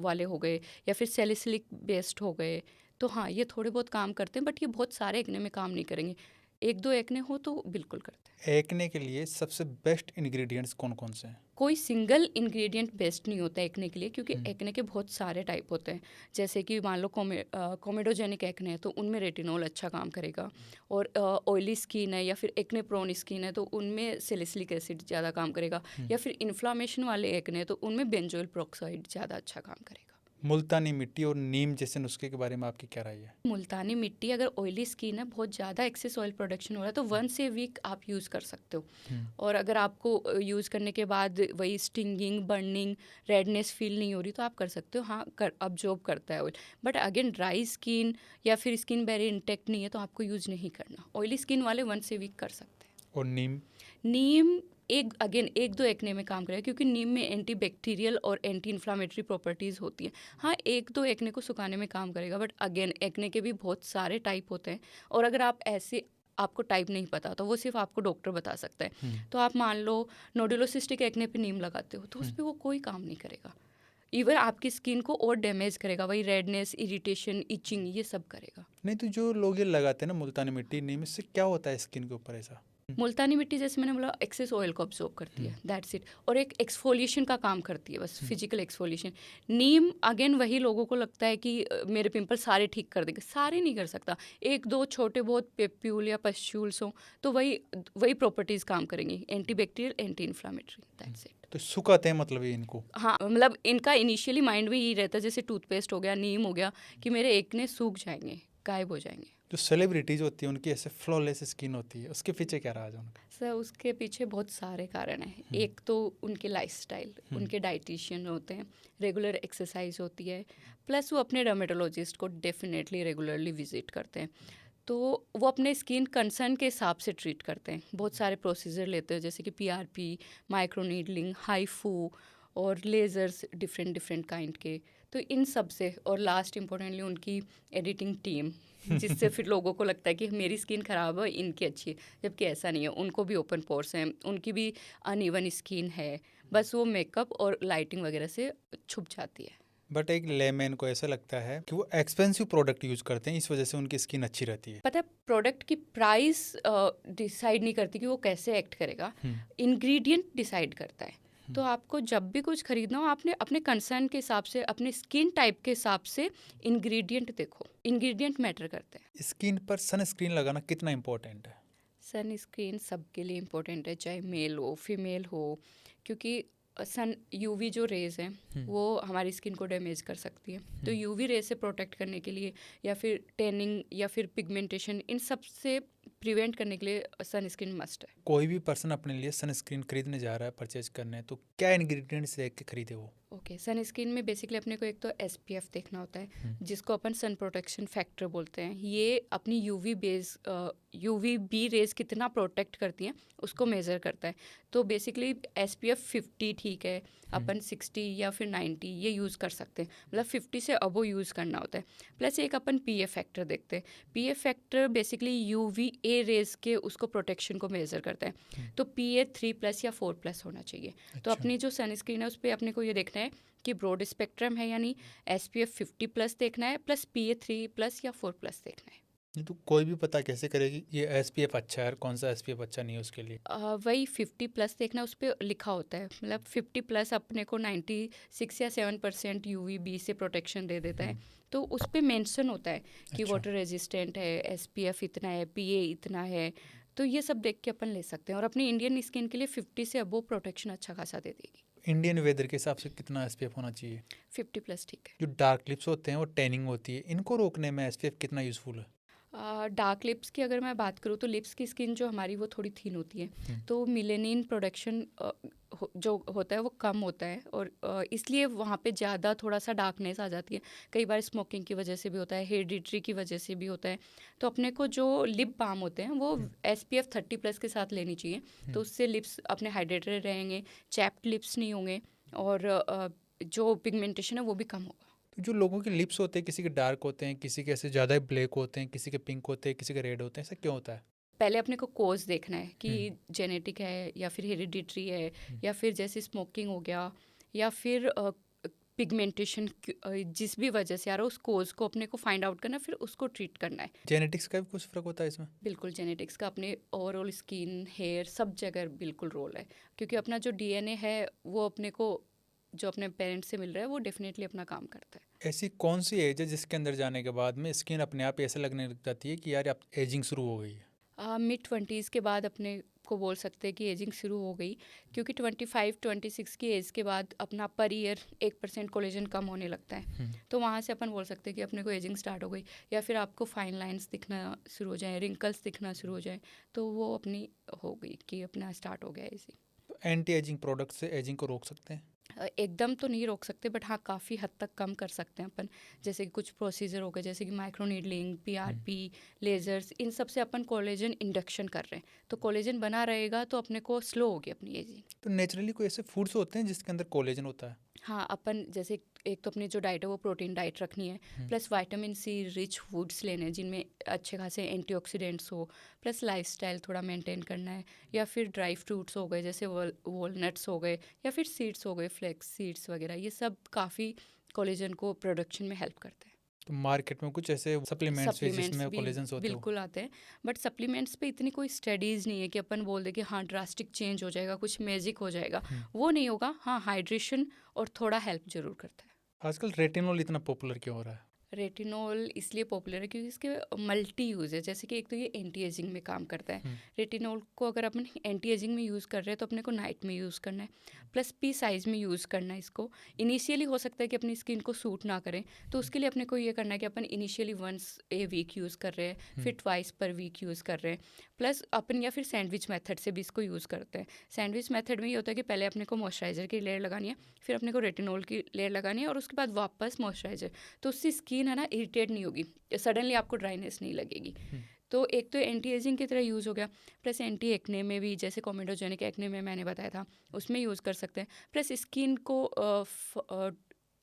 [SPEAKER 1] वाले हो गए, या फिर सैलिसिलिक बेस्ड हो गए, तो हाँ ये थोड़े बहुत काम करते हैं, बट ये बहुत सारे एक्ने में काम नहीं करेंगे। 1-2 एक्ने हो तो बिल्कुल करते हैं।
[SPEAKER 2] एक्ने के लिए सबसे बेस्ट इंग्रेडिएंट्स कौन कौन से हैं?
[SPEAKER 1] कोई सिंगल इंग्रेडिएंट बेस्ट नहीं होता एक्ने के लिए, क्योंकि एक्ने के बहुत सारे टाइप होते हैं। जैसे कि मान लो कोमेडोजेनिक एक्ने है तो उनमें रेटिनॉल अच्छा काम करेगा, और ऑयली स्किन है या फिर एक्ने प्रोन स्किन है तो उनमें सैलिसिलिक एसिड ज़्यादा काम करेगा, या फिर इन्फ्लामेशन वाले एक्ने है तो उनमें बेंजोइल पेरोक्साइड ज़्यादा अच्छा काम करेगा।
[SPEAKER 2] मुल्तानी मिट्टी और नीम जैसे नुस्खे के बारे में आपकी क्या राय है?
[SPEAKER 1] मुल्तानी मिट्टी, अगर ऑयली स्किन है, बहुत ज़्यादा एक्सेस ऑयल प्रोडक्शन हो रहा है, तो 1 से वीक आप यूज़ कर सकते हो। और अगर आपको यूज़ करने के बाद वही स्टिंगिंग, बर्निंग, रेडनेस फील नहीं हो रही तो आप कर सकते हो, हाँ अब्जॉर्ब करता है oil. But again dry skin या फिर स्किन बैरियर इंटैक्ट नहीं है तो आपको यूज़ नहीं करना। ऑयली स्किन वाले 1 से वीक कर सकते हैं।
[SPEAKER 2] और नीम?
[SPEAKER 1] नीम 1-2 एक्ने में काम करेगा, क्योंकि नीम में एंटी बैक्टीरियल और एंटी इन्फ्लामेटरी प्रॉपर्टीज़ होती हैं। हाँ 1-2 एक्ने को सुखाने में काम करेगा, बट अगेन एक्ने के भी बहुत सारे टाइप होते हैं, और अगर आप ऐसे आपको टाइप नहीं पता तो वो सिर्फ आपको डॉक्टर बता सकता है। तो आप मान लो नोडुलोसिस्टिक एक्ने पे नीम लगाते हो तो उस पर वो कोई काम नहीं करेगा, इवन आपकी स्किन को और डैमेज करेगा, वही रेडनेस, इरिटेशन, इचिंग, ये सब करेगा।
[SPEAKER 2] नहीं, तो जो लोग ये लगाते हैं ना मुल्तानी मिट्टी, नीम, इससे क्या होता है स्किन के ऊपर ऐसा?
[SPEAKER 1] मुल्तानी मिट्टी जैसे मैंने बोला एक्सेस ऑयल को अब्सॉर्ब करती है, दैट्स इट, और एक एक्सफोलिएशन का काम करती है, बस फिजिकल एक्सफोलिएशन। नीम अगेन वही लोगों को लगता है कि मेरे पिंपल सारे ठीक कर देगा, सारे नहीं कर सकता, 1-2 छोटे बहुत पेप्यूल या पस्ट्यूल्स हों तो वही वही प्रॉपर्टीज़ काम करेंगी, anti bacterial, anti inflammatory, that's it.
[SPEAKER 2] तो सुखाते हैं मतलब ये इनको?
[SPEAKER 1] हाँ, मतलब इनका इनिशियली माइंड में यही रहता है, जैसे टूथपेस्ट हो गया, नीम हो गया, कि मेरे एक्ने सूख जाएंगे, गायब हो जाएंगे।
[SPEAKER 2] जो सेलिब्रिटीज होती है उनकी ऐसे फ्लॉलेस स्किन होती है, उसके पीछे क्या राज है उनका?
[SPEAKER 1] सर उसके पीछे बहुत सारे कारण हैं। एक तो उनके लाइफस्टाइल, उनके डाइटिशियन होते हैं, रेगुलर एक्सरसाइज होती है, प्लस वो अपने डर्मेटोलॉजिस्ट को डेफिनेटली रेगुलरली विजिट करते हैं, तो वो अपने स्किन कंसर्न के हिसाब से ट्रीट करते हैं। बहुत सारे प्रोसीजर लेते हैं, जैसे कि PRP, माइक्रोनीडलिंग, हाईफू और लेज़र्स डिफरेंट डिफरेंट काइंड के। तो इन सब से, और लास्ट इम्पोर्टेंटली उनकी एडिटिंग टीम, जिससे फिर लोगों को लगता है कि मेरी स्किन ख़राब है, इनकी अच्छी है, जबकि ऐसा नहीं है। उनको भी ओपन पोर्स हैं, उनकी भी अनइवन स्किन है, बस वो मेकअप और लाइटिंग वगैरह से छुप जाती है।
[SPEAKER 2] बट एक लेमैन को ऐसा लगता है कि वो एक्सपेंसिव प्रोडक्ट यूज करते हैं, इस वजह से उनकी स्किन अच्छी रहती है।
[SPEAKER 1] पता है, प्रोडक्ट की प्राइस डिसाइड नहीं करती कि वो कैसे एक्ट करेगा, इंग्रेडिएंट डिसाइड करता है। तो आपको जब भी कुछ खरीदना हो आपने अपने कंसर्न के हिसाब से अपने स्किन टाइप के हिसाब से इंग्रेडिएंट देखो, इंग्रेडिएंट मैटर करते हैं।
[SPEAKER 2] स्किन पर सनस्क्रीन लगाना कितना इम्पोर्टेंट है?
[SPEAKER 1] सन स्क्रीन सबके लिए इम्पोर्टेंट है, चाहे मेल हो फीमेल हो, क्योंकि सन यूवी जो रेज़ हैं वो हमारी स्किन को डैमेज कर सकती हैं। तो यूवी रेज से प्रोटेक्ट करने के लिए या फिर टैनिंग या फिर पिगमेंटेशन, इन सब से प्रिवेंट करने के लिए सन स्क्रीन मस्ट है।
[SPEAKER 2] कोई भी पर्सन अपने लिए सनस्क्रीन खरीदने जा रहा है, परचेज करने, तो क्या इंग्रेडिएंट्स देख के खरीदे वो?
[SPEAKER 1] ओके, सन स्क्रीन में बेसिकली अपने को एक तो SPF देखना होता है, जिसको अपन सन प्रोटेक्शन फैक्टर बोलते हैं। ये अपनी UVB रेज कितना प्रोटेक्ट करती हैं उसको मेज़र करता है। तो बेसिकली SPF 50 ठीक है, अपन 60 या फिर 90 ये यूज़ कर सकते हैं, मतलब 50 से अबो यूज़ करना होता है। प्लस एक अपन PA फैक्टर देखते हैं। PA factor basically UVA rays के उसको प्रोटेक्शन को मेज़र करता है। तो PA 3+ या 4+ होना चाहिए। तो अपनी जो सनस्क्रीन है उस पर अपने को ये देखना है कि ब्रॉड स्पेक्ट्रम है, यानी SPF 50+ देखना है, प्लस PA 3+ या 4+ देखना है।
[SPEAKER 2] नहीं तो कोई भी पता कैसे करेगी ये SPF अच्छा है और कौन सा SPF अच्छा नहीं है उसके लिए?
[SPEAKER 1] वही 50+ देखना, उस पर लिखा होता है, मतलब 50+ अपने को 96 या 7% UVB से प्रोटेक्शन दे देता है। तो उस पर मेंशन होता है कि
[SPEAKER 2] अच्छा।
[SPEAKER 1] वाटर रेजिस्टेंट है, SPF इतना है, PA इतना है। तो ये सब देख के अपन ले सकते हैं और अपनी इंडियन स्किन के लिए 50 से अबो प्रोटेक्शन अच्छा खासा दे देगी।
[SPEAKER 2] इंडियन वेदर के हिसाब से कितना SPF होना चाहिए?
[SPEAKER 1] 50+ ठीक है।
[SPEAKER 2] जो डार्क लिप्स होते हैं वो टैनिंग होती है, इनको रोकने में SPF कितना यूज़फुल है?
[SPEAKER 1] डार्क लिप्स की अगर मैं बात करूँ तो लिप्स की स्किन जो हमारी वो थोड़ी थिन होती है, तो मिलेनिन प्रोडक्शन जो होता है वो कम होता है और इसलिए वहाँ पे ज़्यादा थोड़ा सा डार्कनेस आ जाती है। कई बार स्मोकिंग की वजह से भी होता है, हेरिडिटरी की वजह से भी होता है। तो अपने को जो लिप बाम होते हैं वो SPF 30+ के साथ लेनी चाहिए, तो उससे लिप्स अपने हाइड्रेटेड रहेंगे, चैप्ड लिप्स नहीं होंगे और जो पिगमेंटेशन है वो भी कम होगा।
[SPEAKER 2] तो जो लोगों के लिप्स होते हैं, किसी के डार्क होते हैं, किसी के ऐसे ज़्यादा ब्लैक होते हैं, किसी के पिंक होते हैं, किसी के रेड होते हैं, ऐसा क्यों होता है?
[SPEAKER 1] पहले अपने को कोज देखना है कि जेनेटिक है या फिर हेरिडिटरी है या फिर जैसे स्मोकिंग हो गया या फिर पिगमेंटेशन जिस भी वजह से आ रहा है, उस कोज को अपने को फाइंड आउट करना है, फिर उसको ट्रीट करना है।
[SPEAKER 2] जेनेटिक्स का भी कुछ फ़र्क होता है इसमें?
[SPEAKER 1] बिल्कुल, जेनेटिक्स का अपने ओवरऑल स्किन, हेयर सब जगह बिल्कुल रोल है, क्योंकि अपना जो DNA है वो अपने को जो अपने पेरेंट्स से मिल रहा है वो डेफिनेटली अपना काम करता है।
[SPEAKER 2] ऐसी कौन सी एज है जिसके अंदर जाने के बाद में स्किन अपने आप ऐसे लगने लग जाती है कि यार अब एजिंग शुरू हो गई है?
[SPEAKER 1] मिड-20s के बाद अपने को बोल सकते हैं कि एजिंग शुरू हो गई, क्योंकि 25-26 की एज के बाद अपना पर ईयर 1% कोलेजन कम होने लगता है। तो वहाँ से अपन बोल सकते हैं कि अपने को एजिंग स्टार्ट हो गई, या फिर आपको फाइन लाइंस दिखना शुरू हो जाए, रिंकल्स दिखना शुरू हो जाए, तो वो अपनी हो गई कि अपना स्टार्ट हो गया एजिंग।
[SPEAKER 2] तो एंटी एजिंग प्रोडक्ट से एजिंग को रोक सकते हैं?
[SPEAKER 1] एकदम तो नहीं रोक सकते, बट हाँ काफ़ी हद तक कम कर सकते हैं अपन। जैसे कि कुछ प्रोसीजर हो गए, जैसे कि माइक्रो नीडलिंग, PRP, लेजर्स, इन सब से अपन कोलेजन इंडक्शन कर रहे हैं, तो कोलेजन बना रहेगा तो अपने को स्लो होगी अपनी एजिंग।
[SPEAKER 2] तो नेचुरली कोई ऐसे फूड्स होते हैं जिसके अंदर कोलेजन होता है?
[SPEAKER 1] हाँ, अपन जैसे एक तो अपनी जो डाइट है वो प्रोटीन डाइट रखनी है, plus vitamin C rich foods लेने हैं जिनमें अच्छे खासे एंटीऑक्सीडेंट्स हो, प्लस लाइफस्टाइल थोड़ा मेंटेन करना है, या फिर ड्राई फ्रूट्स हो गए जैसे वॉलनट्स हो गए, या फिर सीड्स हो गए, फ्लेक्स सीड्स वगैरह, ये सब काफ़ी कोलेजन को प्रोडक्शन में हेल्प करते हैं।
[SPEAKER 2] तो मार्केट में कुछ ऐसे सप्लीमेंट्स है
[SPEAKER 1] सप्लीमेंट्स
[SPEAKER 2] जिसमें
[SPEAKER 1] भी
[SPEAKER 2] कोलेजन होते हो?
[SPEAKER 1] बिल्कुल आते हैं, बट सप्लीमेंट्स पे इतनी कोई स्टडीज़ नहीं है कि अपन बोल दे कि हाँ ड्रास्टिक चेंज हो जाएगा, कुछ मैजिक हो जाएगा, वो नहीं होगा। हाँ, हाइड्रेशन और थोड़ा हेल्प ज़रूर करता है।
[SPEAKER 2] आजकल रेटिनॉल इतना पॉपुलर क्यों हो रहा है?
[SPEAKER 1] रेटिनॉल इसलिए पॉपुलर है क्योंकि इसके मल्टी यूज़ है, जैसे कि एक तो ये एंटी एजिंग में काम करता है। रेटिनॉल को अगर अपन एंटी एजिंग में यूज़ कर रहे हैं तो अपने को नाइट में यूज़ करना है, प्लस P साइज़ में यूज़ करना है इसको। इनिशियली हो सकता है कि अपनी स्किन को सूट ना करें, तो उसके लिए अपने को ये करना है कि अपन initially once a week use कर रहे हैं, फिर ट्वाइस पर वीक यूज़ कर रहे हैं, प्लस अपन या फिर सैंडविच मेथड से भी इसको यूज़ करते हैं। सैंडविच मेथड में ये होता है कि पहले अपने को मॉइस्चराइज़र की लेयर लगानी है, फिर अपने को रेटिनॉल की लेयर लगानी है और उसके बाद वापस मॉइस्चराइज़र, तो उससे स्किन है ना इरिटेट नहीं होगी, सडनली आपको ड्राइनेस नहीं लगेगी। तो एक तो एंटी एजिंग की तरह यूज़ हो गया, प्लस एंटी एक्ने में भी, जैसे कॉमेडोजेनिक एक्ने में मैंने बताया था उसमें यूज़ कर सकते हैं, प्लस स्किन को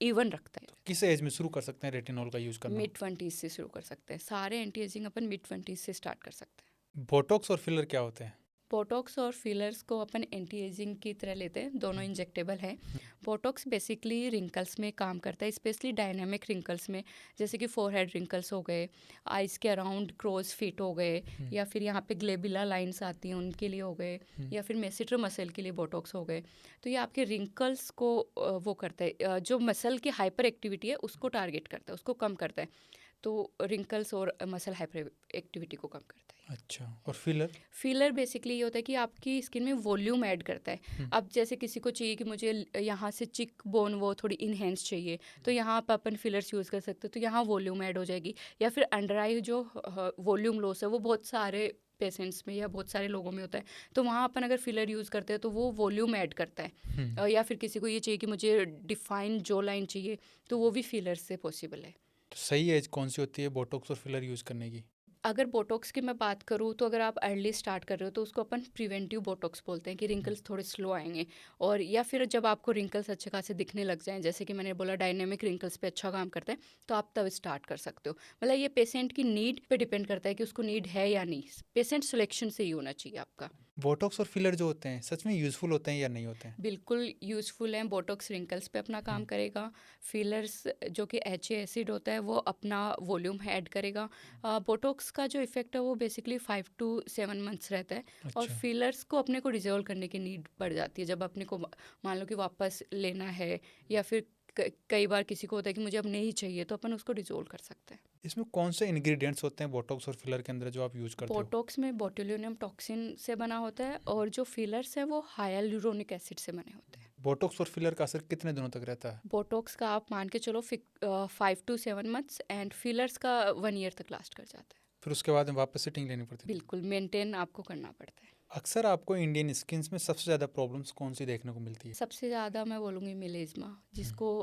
[SPEAKER 1] इवन रखता है।
[SPEAKER 2] किस एज में शुरू कर सकते हैं रेटिनॉल का यूज़ करना?
[SPEAKER 1] मिड-20s से शुरू कर सकते हैं, सारे एंटी एजिंग अपन मिड-20s से स्टार्ट कर सकते हैं।
[SPEAKER 2] बोटॉक्स और फिलर क्या होते हैं?
[SPEAKER 1] बोटॉक्स और फिलर्स को अपन एंटी एजिंग की तरह लेते हैं, दोनों इंजेक्टेबल हैं। बोटॉक्स बेसिकली रिंकल्स में काम करता है, स्पेशली डायनामिक रिंकल्स में, जैसे कि फोरहेड रिंकल्स हो गए, आइज़ के अराउंड क्रोज फिट हो गए, या फिर यहाँ पे ग्लेबुलर लाइंस आती हैं उनके लिए हो गए, या फिर मेसेटर मसल के लिए बोटॉक्स हो गए। तो ये आपके रिंकल्स को वो करता है, जो मसल की हाइपर एक्टिविटी है उसको टारगेट करता है, उसको कम करता है। तो रिंकल्स और मसल हाइपर एक्टिविटी को कम करता है।
[SPEAKER 2] अच्छा, और फिलर?
[SPEAKER 1] फिलर बेसिकली ये होता है कि आपकी स्किन में वॉल्यूम ऐड करता है। अब जैसे किसी को चाहिए कि मुझे यहाँ से चिक बोन वो थोड़ी इन्हेंस चाहिए, तो यहाँ आप अपन फिलर्स यूज़ कर सकते हो, तो यहाँ वॉल्यूम ऐड हो जाएगी। या फिर अंडर आई जो वॉल्यूम लॉस है वो बहुत सारे पेशेंट्स में या बहुत सारे लोगों में होता है, तो वहाँ अपन अगर फिलर यूज़ करते हैं तो वो वॉल्यूम ऐड करता है। या फिर किसी को ये चाहिए कि मुझे डिफाइन जो लाइन चाहिए, तो वो भी फिलर से पॉसिबल है।
[SPEAKER 2] तो सही एज कौन सी होती है बोटॉक्स और फिलर यूज़ करने की?
[SPEAKER 1] अगर बोटॉक्स की मैं बात करूँ तो अगर आप अर्ली स्टार्ट कर रहे हो तो उसको अपन प्रिवेंटिव बोटॉक्स बोलते हैं कि रिंकल्स थोड़े स्लो आएंगे। और या फिर जब आपको रिंकल्स अच्छे खासे दिखने लग जाएं, जैसे कि मैंने बोला डायनेमिक रिंकल्स पे अच्छा काम करता है, तो आप तब स्टार्ट कर सकते हो। मतलब ये पेशेंट की नीड पे डिपेंड करता है कि उसको नीड है या नहीं। पेशेंट सिलेक्शन से ही होना चाहिए आपका।
[SPEAKER 2] बोटॉक्स और फिलर जो होते हैं सच में यूज़फुल होते हैं या नहीं होते हैं?
[SPEAKER 1] बिल्कुल यूज़फुल है। बोटॉक्स रिंकल्स पे अपना काम करेगा। फिलर्स जो कि HA एसिड होता है वो अपना वॉल्यूम ऐड करेगा। बोटॉक्स का जो इफेक्ट है वो बेसिकली 5 to 7 मंथ्स रहता है। और
[SPEAKER 2] अच्छा।
[SPEAKER 1] फिलर्स को अपने को रिजॉल्व करने की नीड पड़ जाती है जब अपने को मान लो कि वापस लेना है, या फिर कई बार किसी को होता है कि मुझे अब नहीं चाहिए, तो अपन उसको रिजॉल्व कर सकते हैं।
[SPEAKER 2] इसमें कौन से इंग्रेडिएंट्स होते हैं बोटॉक्स और फिलर के अंदर जो आप यूज़ करते हो?
[SPEAKER 1] बोटॉक्स में बोटुलिनम टॉक्सिन से बना होता है, और जो फिलर्स है वो हाइलुरोनिक एसिड से बने होते हैं।
[SPEAKER 2] बोटॉक्स और फिलर का असर कितने दिनों तक रहता है?
[SPEAKER 1] बोटॉक्स का आप मान के चलो 5 to 7 मंथ्स, एंड फिलर्स का 1 ईयर तक लास्ट कर जाता है।
[SPEAKER 2] फिर उसके बाद में वापस सिटिंग लेनी पड़ती है?
[SPEAKER 1] बिल्कुल मेंटेन आपको करना पड़ता है।
[SPEAKER 2] अक्सर आपको इंडियन स्किन्स में सबसे ज़्यादा प्रॉब्लम्स कौन सी देखने को मिलती है?
[SPEAKER 1] सबसे ज़्यादा मैं बोलूँगी मिलेज़मा, जिसको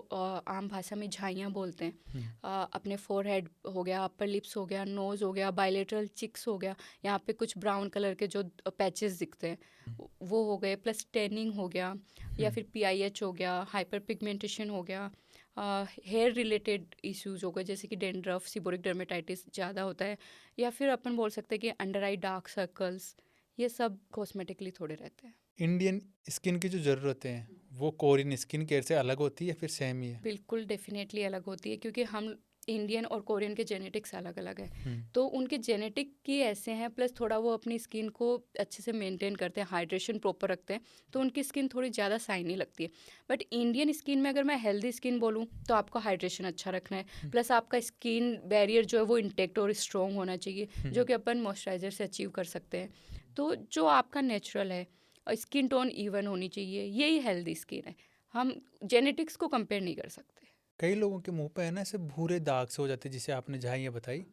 [SPEAKER 1] आम भाषा में झाइयाँ बोलते हैं। अपने फोरहेड हो गया, अपर लिप्स हो गया, नोज़ हो गया, बायलेटरल चिक्स हो गया, यहाँ पे कुछ ब्राउन कलर के जो पैचेस दिखते हैं वो हो गए, प्लस टैनिंग हो गया, या फिर PIH हो गया, हाइपर पिगमेंटेशन हो गया, हेयर रिलेटेड इश्यूज हो गए जैसे कि डेंड्रफ, सीबोरिक डर्मेटाइटिस ज़्यादा होता है, या फिर अपन बोल सकते हैं कि अंडर आई डार्क सर्कल्स, ये सब कॉस्मेटिकली थोड़े रहते हैं।
[SPEAKER 2] इंडियन स्किन की जो ज़रूरतें हैं वो कोरियन स्किन केयर से अलग होती है या फिर सेम ही है?
[SPEAKER 1] बिल्कुल डेफिनेटली अलग होती है, क्योंकि हम इंडियन और कोरियन के जेनेटिक्स अलग अलग है।
[SPEAKER 2] हम्म,
[SPEAKER 1] तो उनके जेनेटिक की ऐसे हैं, प्लस थोड़ा वो अपनी स्किन को अच्छे से मेंटेन करते हैं, हाइड्रेशन प्रॉपर रखते हैं, तो उनकी स्किन थोड़ी ज़्यादा शाइनी लगती है। बट इंडियन स्किन में अगर मैं हेल्दी स्किन बोलूँ तो आपको हाइड्रेशन अच्छा रखना है, प्लस आपका स्किन बैरियर जो है वो इंटेक्ट और स्ट्रॉन्ग होना चाहिए, जो कि अपन मॉइस्चराइजर से अचीव कर सकते हैं। तो जो आपका नेचुरल है, स्किन टोन इवन होनी चाहिए, यही हेल्दी स्किन है। हम जेनेटिक्स को कंपेयर नहीं कर सकते।
[SPEAKER 2] कई लोगों के मुंह पे है ना ऐसे भूरे दाग से हो जाते हैं जिसे आपने जहाँ ये बताई,